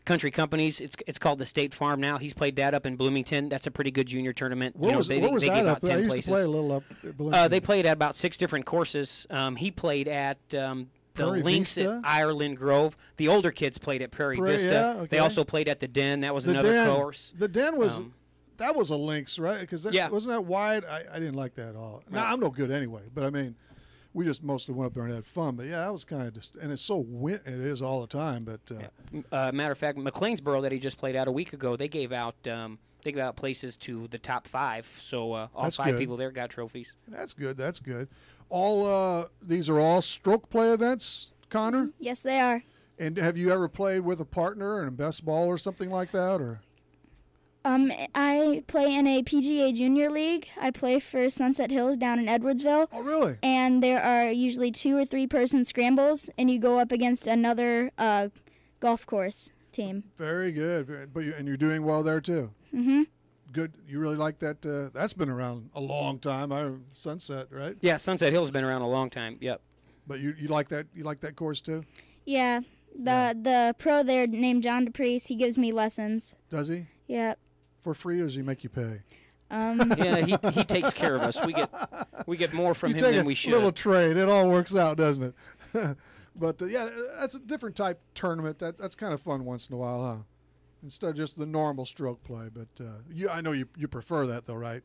Country Companies. It's called the State Farm now. He's played that up in Bloomington. That's a pretty good junior tournament. Where was that up? I used to play a little up at Bloomington. They played at about 6 different courses. He played at the links at Ireland Grove. The older kids played at Prairie Vista. Yeah, okay. They also played at the Den. That was another course. The Den was that was a links, right? Because wasn't that wide? I didn't like that at all. Right. Now I'm no good anyway, but I mean. We just mostly went up there and had fun, but that was kind of just, and it's so it is all the time. But matter of fact, McLeansboro that he just played out a week ago, they gave out places to the top 5. So all 5 people there got trophies. That's good. That's good. All these are all stroke play events, Connor? Yes, they are. And have you ever played with a partner in best ball or something like that, or? I play in a PGA Junior League. I play for Sunset Hills down in Edwardsville. Oh, really? And there are usually 2 or 3 person scrambles, and you go up against another golf course team. Very good. And you're doing well there too. Mm-hmm. Good. You really like that? That's been around a long time. Sunset, right? Yeah, Sunset Hills been around a long time. Yep. But you like that? You like that course too? Yeah. The pro there named John DePriest, he gives me lessons. Does he? Yep. For free, or does he make you pay? Yeah, he takes care of us. We get more from him than we should. Little trade. It all works out, doesn't it? But that's a different type tournament. That's kind of fun once in a while, huh? Instead of just the normal stroke play. But I know you prefer that though, right?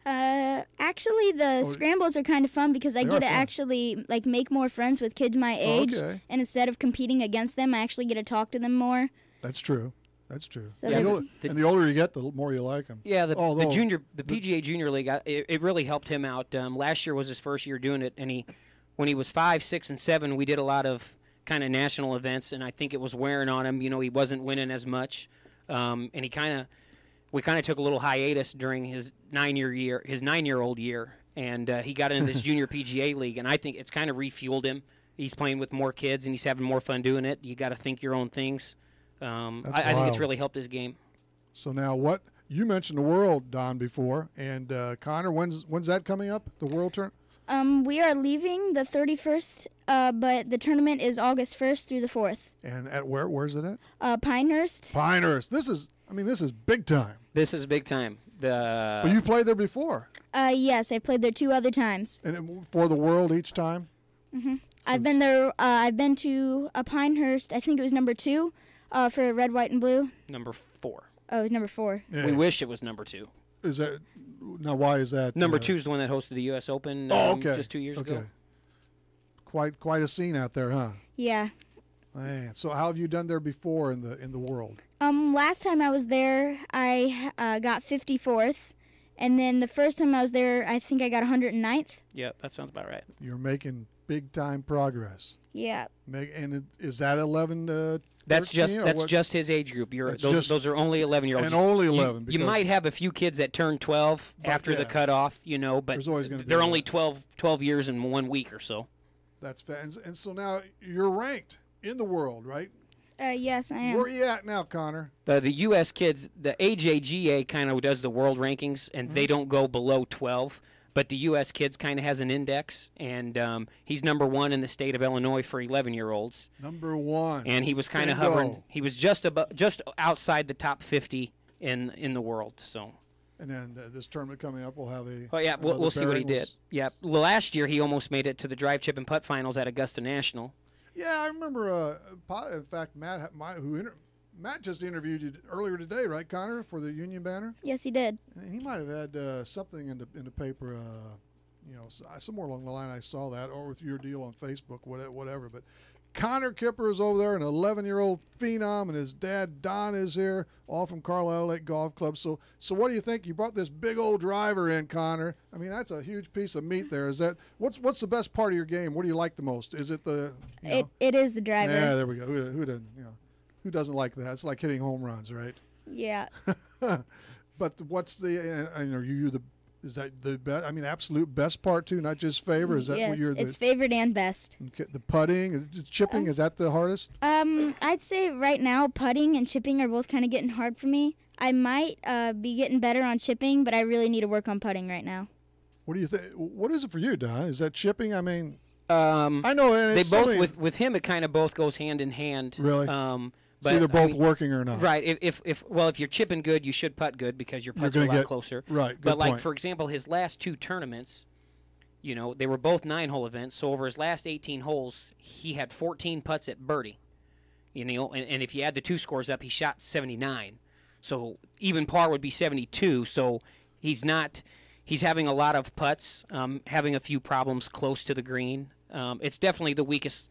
Actually, the scrambles are kind of fun because I get to actually make more friends with kids my age, and instead of competing against them, I actually get to talk to them more. That's true. That's true. So and the older you get, the more you like them. Yeah, the PGA Junior League, it really helped him out. Last year was his first year doing it, and when he was 5, 6, and 7, we did a lot of kind of national events, and I think it was wearing on him. He wasn't winning as much, and we kind of took a little hiatus during his 9-year-old year, and he got into this Junior PGA League, and I think it's kind of refueled him. He's playing with more kids, and he's having more fun doing it. You got to think your own things. I think it's really helped his game. So now you mentioned the World, Don, before, and Connor, when's that coming up, the World Tournament? We are leaving the 31st, but the tournament is August 1st through the 4th. And at where's it at? Pinehurst. Pinehurst. This is big time. This is big time. But you played there before? Yes, I played there 2 other times. And for the World each time? Mm-hmm. I've been there. I've been to Pinehurst. I think it was number 2 for red, white, and blue. Number 4. Oh, it was number 4. Yeah. We wish it was number 2. Is that now? Why is that? Number 2 is the one that hosted the U.S. Open just 2 years ago. Quite a scene out there, huh? Yeah. Man, so how have you done there before in the World? Last time I was there, I got 54th, and then the first time I was there, I think I got 109th. Yep, that sounds about right. You're making big time progress. Yeah. And is that 11? That's just his age group. Those are only 11-year-olds. And only 11. You might have a few kids that turn 12 after the cutoff, but they're only 12 years and 1 week or so. That's fast. And so now you're ranked in the world, right? Yes, I am. Where are you at now, Connor? The U.S. kids, the AJGA kind of does the world rankings, and they don't go below 12. But the U.S. kids kind of has an index, and he's number 1 in the state of Illinois for 11-year-olds. Number 1. And he was kind of hovering. He was just outside the top 50 in the world. So. And then this tournament coming up, we'll have a. Oh yeah, we'll see what he did. Yeah, last year he almost made it to the drive, chip, and putt finals at Augusta National. Yeah, I remember. In fact, Matt just interviewed you earlier today, right, Connor, for the Union Banner? Yes, he did. And he might have had something in the paper, somewhere along the line I saw that, or with your deal on Facebook, whatever. But Connor Kipper is over there, an 11-year-old phenom, and his dad, Don, is here, all from Carlisle Lake Golf Club. So what do you think? You brought this big old driver in, Connor. I mean, that's a huge piece of meat there. Is that what's the best part of your game? What do you like the most? Is it the It is the driver. Yeah, there we go. Who doesn't like that? It's like hitting home runs, right? Yeah. But what's is that the best? I mean, absolute best part too, not just favorite. Is that yes, what you're? It's favored and best. Okay, the putting, chipping, is that the hardest? I'd say right now putting and chipping are both kind of getting hard for me. I might be getting better on chipping, but I really need to work on putting right now. What do you think? What is it for you, Don? Is that chipping? I mean, I know and they both with him. It kind of both goes hand in hand. Really? But, so they're both working or not? Right. If you're chipping good, you should putt good because your putts are a lot closer. Right. But like for example, his last 2 tournaments, they were both 9-hole events. So over his last 18 holes, he had 14 putts at birdie. And if you add the 2 scores up, he shot 79. So even par would be 72. So he's having a lot of putts, having a few problems close to the green. It's definitely the weakest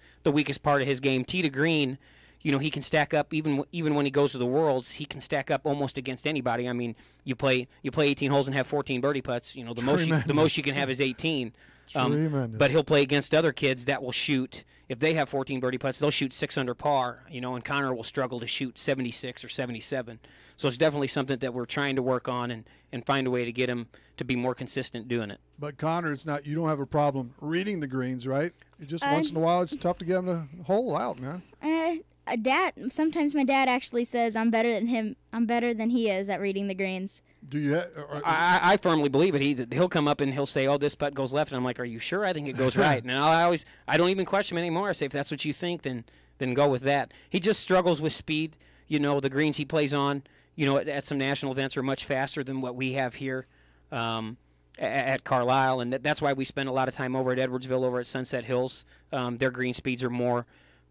part of his game. Tee to green. He can stack up even when he goes to the Worlds. He can stack up almost against anybody. I mean, you play 18 holes and have 14 birdie putts. The most you can have is 18. But he'll play against other kids that will shoot. If they have 14 birdie putts, they'll shoot 6 under par. And Connor will struggle to shoot 76 or 77. So it's definitely something that we're trying to work on and find a way to get him to be more consistent doing it. But Connor, it's not. You don't have a problem reading the greens, right? Just once in a while, it's tough to get him to hole out, man. Sometimes my dad actually says I'm better than him. I'm better than he is at reading the greens. Do you? I firmly believe it. He'll come up and he'll say, "Oh, this putt goes left," and I'm like, "Are you sure?" I think it goes right. And I don't even question him anymore. I say, if that's what you think, then go with that. He just struggles with speed. The greens he plays on, at some national events are much faster than what we have here at Carlisle, and that's why we spend a lot of time over at Edwardsville, over at Sunset Hills. Their green speeds are more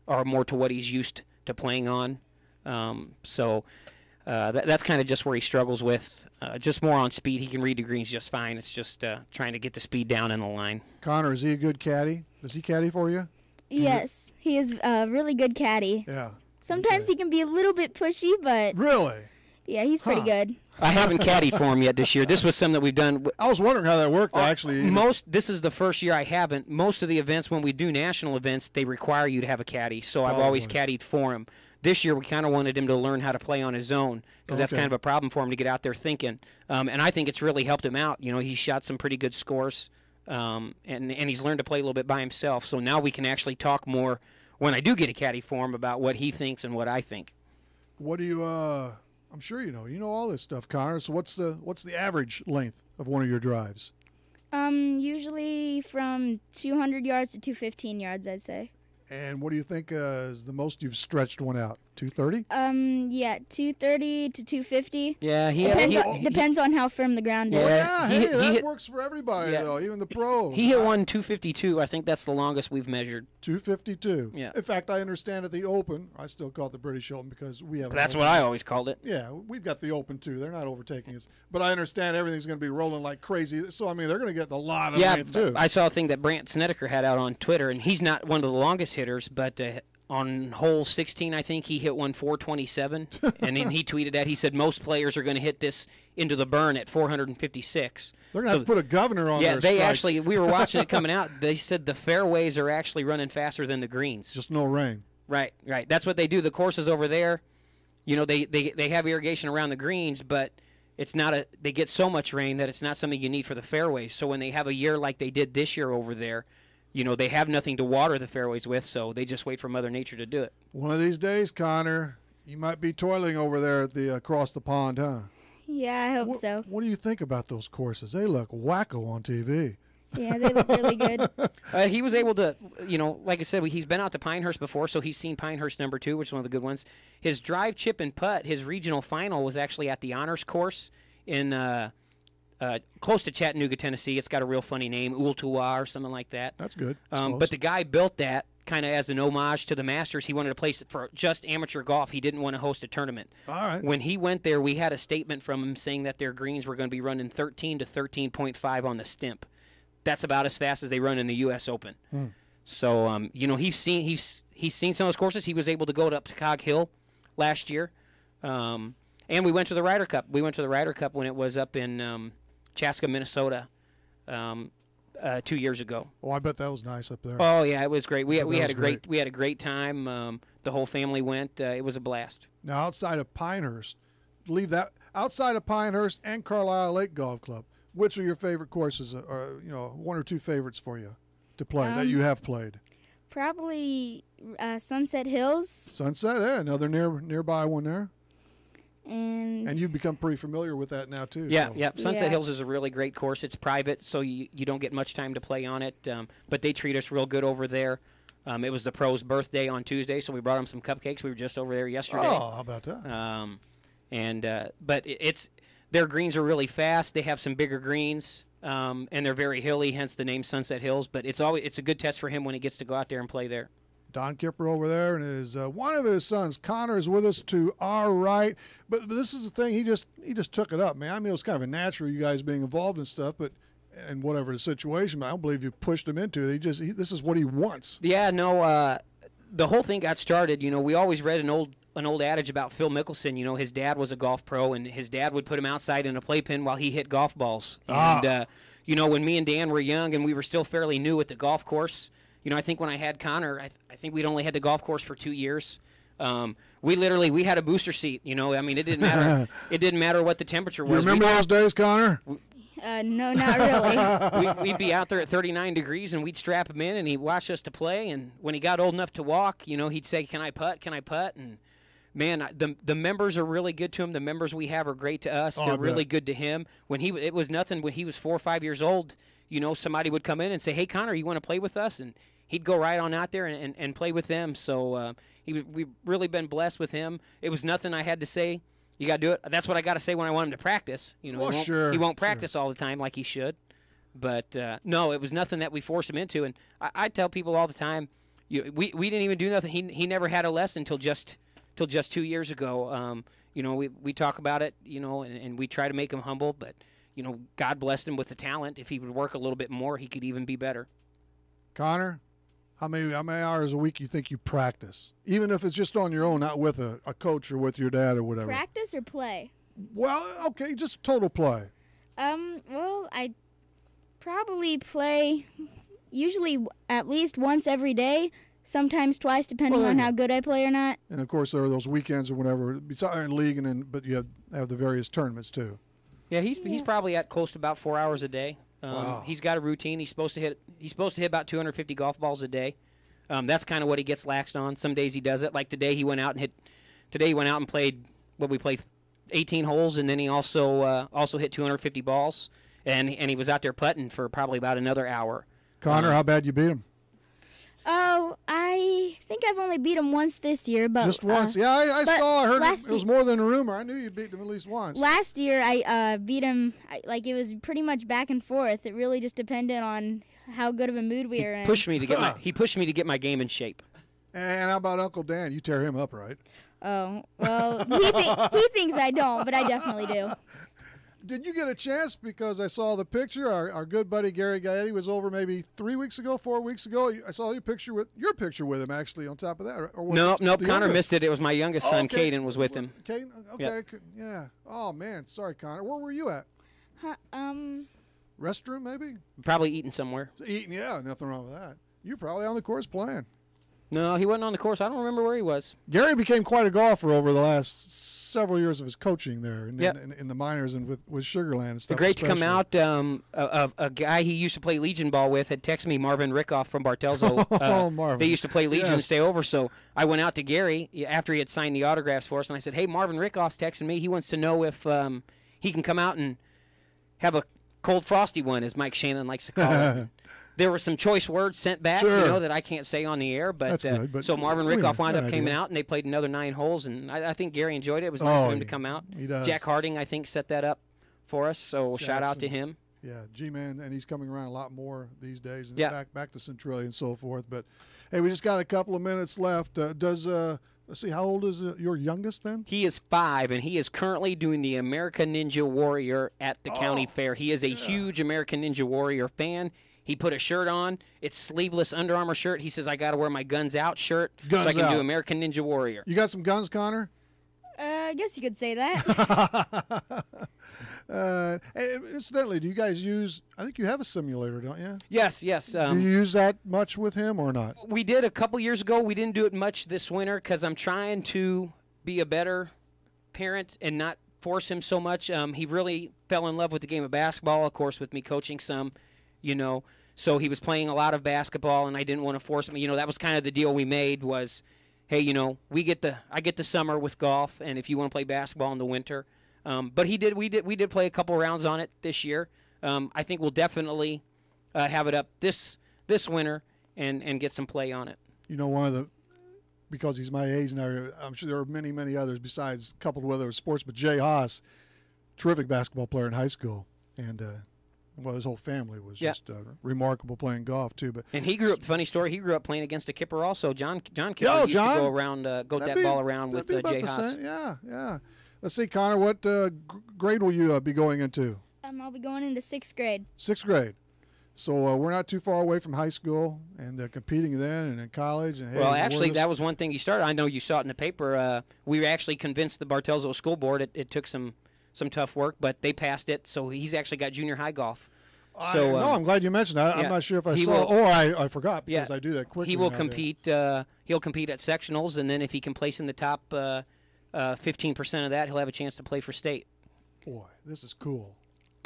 to what he's used to playing on. That's kind of just where he struggles with, just more on speed. He can read the greens just fine. It's just trying to get the speed down in the line. Connor, is he a good caddy? Does he caddy for you? Yes, he is a really good caddy. Yeah. Sometimes he can be a little bit pushy, but really, yeah, he's pretty good. I haven't caddied for him yet this year. This was something that we've done. I was wondering how that worked, actually. This is the first year I haven't. Most of the events, when we do national events, they require you to have a caddy, so I've always caddied for him. This year, we kind of wanted him to learn how to play on his own, because that's kind of a problem for him to get out there thinking. And I think it's really helped him out. You know, he shot some pretty good scores, and he's learned to play a little bit by himself. So now we can actually talk more when I do get a caddy for him about what he thinks and what I think. What do you I'm sure you know all this stuff, Connor. So what's the average length of one of your drives? Usually from 200 yards to 215 yards, I'd say. And what do you think is the most you've stretched one out? 230? Yeah, 230 to 250. Yeah, depends on how firm the ground is. Yeah, that works for everybody, though, even the pros. He hit one 252. I think that's the longest we've measured. 252. Yeah. In fact, I understand at the Open, I still call it the British Open because we have. That's what I always called it. Yeah, we've got the Open too. They're not overtaking us, but I understand everything's going to be rolling like crazy. So I mean, they're going to get a lot of length too. I saw a thing that Brant Snedeker had out on Twitter, and he's not one of the longest hitters, but. On hole 16, I think he hit one 427, and then he tweeted that. He said most players are going to hit this into the burn at 456. They're going to have to put a governor on their strikes. Actually, we were watching it coming out. They said the fairways are actually running faster than the greens. Just no rain. Right. That's what they do. The courses over there, you know, they have irrigation around the greens, but it's not they get so much rain that it's not something you need for the fairways. So when they have a year like they did this year over there, you know, they have nothing to water the fairways with, so they just wait for Mother Nature to do it. One of these days, Connor, you might be toiling over there at the across the pond, huh? Yeah, I hope so. What do you think about those courses? They look wacko on TV. Yeah, they look really good. He was able to, you know, like I said, he's been out to Pinehurst before, so he's seen Pinehurst number 2, which is one of the good ones. His drive, chip, and putt, his regional final was actually at the Honors Course in close to Chattanooga, Tennessee. It's got a real funny name, Ultua or something like that. That's good. But the guy built that kind of as an homage to the Masters. He wanted to place it for just amateur golf. He didn't want to host a tournament. All right. When he went there, we had a statement from him saying that their greens were going to be running 13 to 13.5 on the stimp. That's about as fast as they run in the U.S. Open. So, you know, he's seen some of those courses. He was able to go up to Cog Hill last year. And we went to the Ryder Cup. We went to the Ryder Cup when it was up in Chaska, Minnesota, 2 years ago. Oh, I bet that was nice up there. Oh yeah, it was great. We had a great time. The whole family went. It was a blast. Now, outside of Pinehurst, outside of Pinehurst and Carlisle Lake Golf Club, which are your favorite courses, or one or two favorites for you to play that you have played? Probably Sunset Hills. Sunset, yeah, another nearby one there. And you've become pretty familiar with that now too. Yeah, so. yeah. Sunset Hills is a really great course. It's private, so you don't get much time to play on it. But they treat us real good over there. It was the pro's birthday on Tuesday, so we brought them some cupcakes. We were just over there yesterday. Oh, how about that? But their greens are really fast. They have some bigger greens, and they're very hilly, hence the name Sunset Hills. But it's a good test for him when he gets to go out there and play there. Don Kipper over there, and one of his sons, Connor, is with us to our right. But this is the thing; he just took it up, man. I mean, it was kind of a natural, you guys being involved in stuff, and whatever the situation. But I don't believe you pushed him into it. This is what he wants. Yeah, no. The whole thing got started. You know, we always read an old adage about Phil Mickelson. You know, his dad was a golf pro, and his dad would put him outside in a playpen while he hit golf balls. And you know, when me and Dan were young and we were still fairly new at the golf course. You know, I think when I had Connor, I think we'd only had the golf course for 2 years. We had a booster seat. You know, I mean, it didn't matter. It didn't matter what the temperature was. You remember those days, Connor? No, not really. We'd be out there at 39 degrees, and we'd strap him in, and he'd watch us to play. And when he got old enough to walk, you know, he'd say, "Can I putt? Can I putt?" And man, the members are really good to him. The members we have are great to us. They're really good to him. It was nothing when he was 4 or 5 years old. You know, somebody would come in and say, "Hey, Connor, you want to play with us?" And he'd go right on out there and play with them. So we've really been blessed with him. It was nothing I had to say. You got to do it. That's what I got to say when I want him to practice. You know, he won't practice all the time like he should. But no, it was nothing that we forced him into. And I tell people all the time, we didn't even do nothing. He never had a lesson until just 2 years ago. You know, we talk about it. You know, and we try to make him humble. But you know, God blessed him with the talent. If he would work a little bit more, he could even be better. Connor, how many hours a week you think you practice, even if it's just on your own, not with a coach or with your dad or whatever? Practice or play? Well, okay, just total play. Well, I probably play usually at least once every day, sometimes twice, depending on how good I play or not. And of course, there are those weekends or whatever, besides in league, and then but you have the various tournaments too. Yeah, he's probably at close to about 4 hours a day. Wow. He's got a routine. He's supposed to hit about 250 golf balls a day. That's kind of what he gets laxed on. Some days he does it. Like today, he went out and played 18 holes, and then he also hit 250 balls, and he was out there putting for probably about another hour. Connor, how bad you beat him? Oh, I think I've only beat him once this year, but just once. Yeah, I heard it was more than a rumor. I knew you beat him at least once. Last year, I beat him. It was pretty much back and forth. It really just depended on how good of a mood we were in. He pushed me to get my game in shape. And how about Uncle Dan? You tear him up, right? Oh, well, he thinks I don't, but I definitely do. Did you get a chance? Because I saw the picture. Our good buddy Gary Gaetti was over maybe 4 weeks ago. I saw your picture with him actually on top of that. Nope. Connor missed it. It was my youngest son, Caden, was with him. Caden? Okay. Yep. Yeah. Oh, man. Sorry, Connor. Where were you at? Restroom, maybe? Probably eating somewhere. Eating, yeah. Nothing wrong with that. You're probably on the course playing. No, he wasn't on the course. I don't remember where he was. Gary became quite a golfer over the last several years of his coaching there in the minors and with Sugarland and stuff. Great to come out. A guy he used to play Legion ball with had texted me, Marvin Rickoff from Bartelzo. Marvin. They used to play Legion and stay over, so I went out to Gary after he had signed the autographs for us, and I said, hey, Marvin Rickoff's texting me. He wants to know if he can come out and have a cold frosty one, as Mike Shannon likes to call it. There were some choice words sent back, that I can't say on the air. But, so Marvin Rickoff wound up coming out, and they played another 9 holes, and I think Gary enjoyed it. It was nice of him to come out. He does. Jack Harding, I think, set that up for us, so shout out to him. Yeah, G-Man, and he's coming around a lot more these days, and back to Centralia and so forth. But, hey, we just got a couple of minutes left. Let's see, how old is your youngest then? He is 5, and he is currently doing the American Ninja Warrior at the county fair. He is a huge American Ninja Warrior fan. He put a shirt on. It's sleeveless Under Armour shirt. He says, I got to wear my guns out shirt so I can do American Ninja Warrior. You got some guns, Connor? I guess you could say that. Incidentally, do you guys use, I think you have a simulator, don't you? Yes. Do you use that much with him or not? We did a couple years ago. We didn't do it much this winter because I'm trying to be a better parent and not force him so much. He really fell in love with the game of basketball, of course, with me coaching some, So he was playing a lot of basketball, and I didn't want to force him. That was kind of the deal we made was, hey, I get the summer with golf, and if you want to play basketball in the winter. But we did play a couple rounds on it this year. I think we'll definitely have it up this winter and get some play on it. Because he's my age now, I'm sure there are many, many others besides coupled with other sports, but Jay Haas, terrific basketball player in high school, and his whole family was just remarkable playing golf too. And he grew up. Funny story. He grew up playing against a kipper also. John Kipper used to go around, ball around with Jay Haas. Yeah. Let's see, Connor. What grade will you be going into? I'll be going into 6th grade. 6th grade. So we're not too far away from high school and competing then and in college. And well, actually, that was one thing you started. I know you saw it in the paper. We actually convinced the Bartelzo school board. It took some tough work, but they passed it. So he's actually got junior high golf. So I'm glad you mentioned that. I'm not sure if I saw or I forgot because I do that quickly. He will compete. He'll compete at sectionals, and then if he can place in the top 15% of that, he'll have a chance to play for state. Boy, this is cool.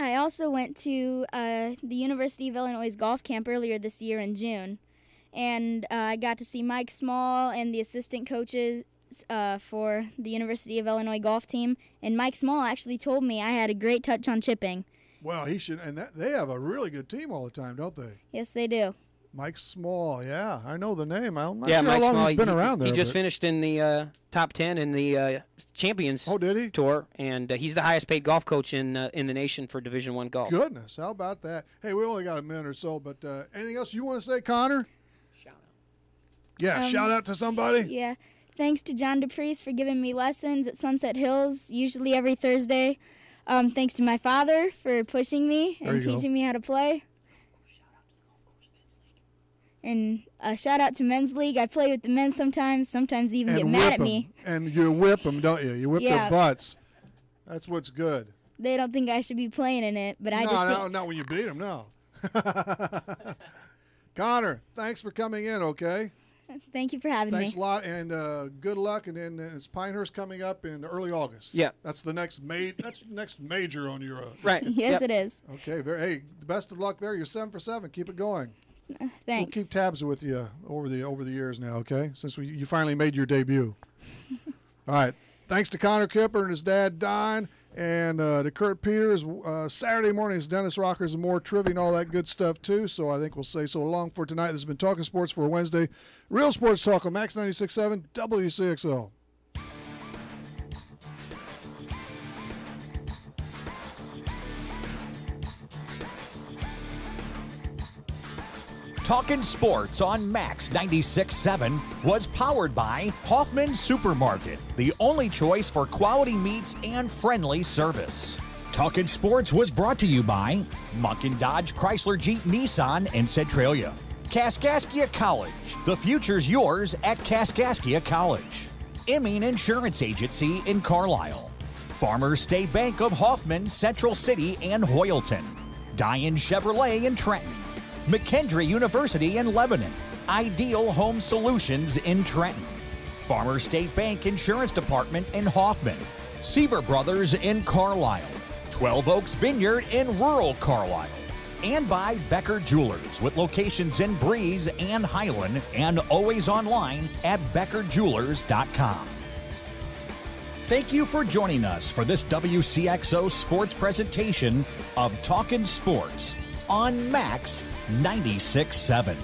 I also went to the University of Illinois golf camp earlier this year in June, and I got to see Mike Small and the assistant coaches for the University of Illinois golf team. And Mike Small actually told me I had a great touch on chipping. Well, he should, and they have a really good team all the time, don't they? Yes, they do. Mike Small, yeah, I know the name. I'm not sure how Mike long Small, he's been around there. He just finished in the top 10 in the Champions Tour, and he's the highest-paid golf coach in the nation for Division I golf. Goodness, how about that? Hey, we only got a minute or so, but anything else you want to say, Connor? Shout out. Yeah, shout out to somebody. Yeah, thanks to John DePriest for giving me lessons at Sunset Hills, usually every Thursday. Thanks to my father for pushing me and teaching me how to play. And shout out to Men's League. I play with the men sometimes they even get mad at me. And you whip them, don't you? You whip their butts. That's what's good. They don't think I should be playing in it, but I just think... No, not when you beat them, no. Connor, thanks for coming in, okay? Thank you for having me. Thanks a lot, and good luck. And then it's Pinehurst coming up in early August. Yeah. That's the next major on your right. Yes, it is. Okay. Hey, best of luck there. You're 7 for 7. Keep it going. Thanks. We'll keep tabs with you over the years now, okay? Since you finally made your debut. All right. Thanks to Connor Kipper and his dad, Don, and to Kurt Peters. Saturday morning is Dennis Rockers and more trivia and all that good stuff, too. So I think we'll say so long for tonight. This has been Talking Sports for Wednesday. Real Sports Talk on Max 96.7 WCXO. Talkin' Sports on Max 96.7 was powered by Hoffman Supermarket, the only choice for quality meats and friendly service. Talkin' Sports was brought to you by Munkin Dodge Chrysler Jeep Nissan and Centralia. Kaskaskia College, the future's yours at Kaskaskia College. Emin Insurance Agency in Carlisle. Farmers State Bank of Hoffman, Central City and Hoyleton. Diane Chevrolet in Trenton. McKendree University in Lebanon. Ideal Home Solutions in Trenton. Farmers State Bank Insurance Department in Hoffman. Seaver Brothers in Carlisle. 12 Oaks Vineyard in rural Carlisle. And by Becker Jewelers with locations in Breeze and Highland and always online at beckerjewelers.com. Thank you for joining us for this WCXO sports presentation of Talkin' Sports on Max 96.7.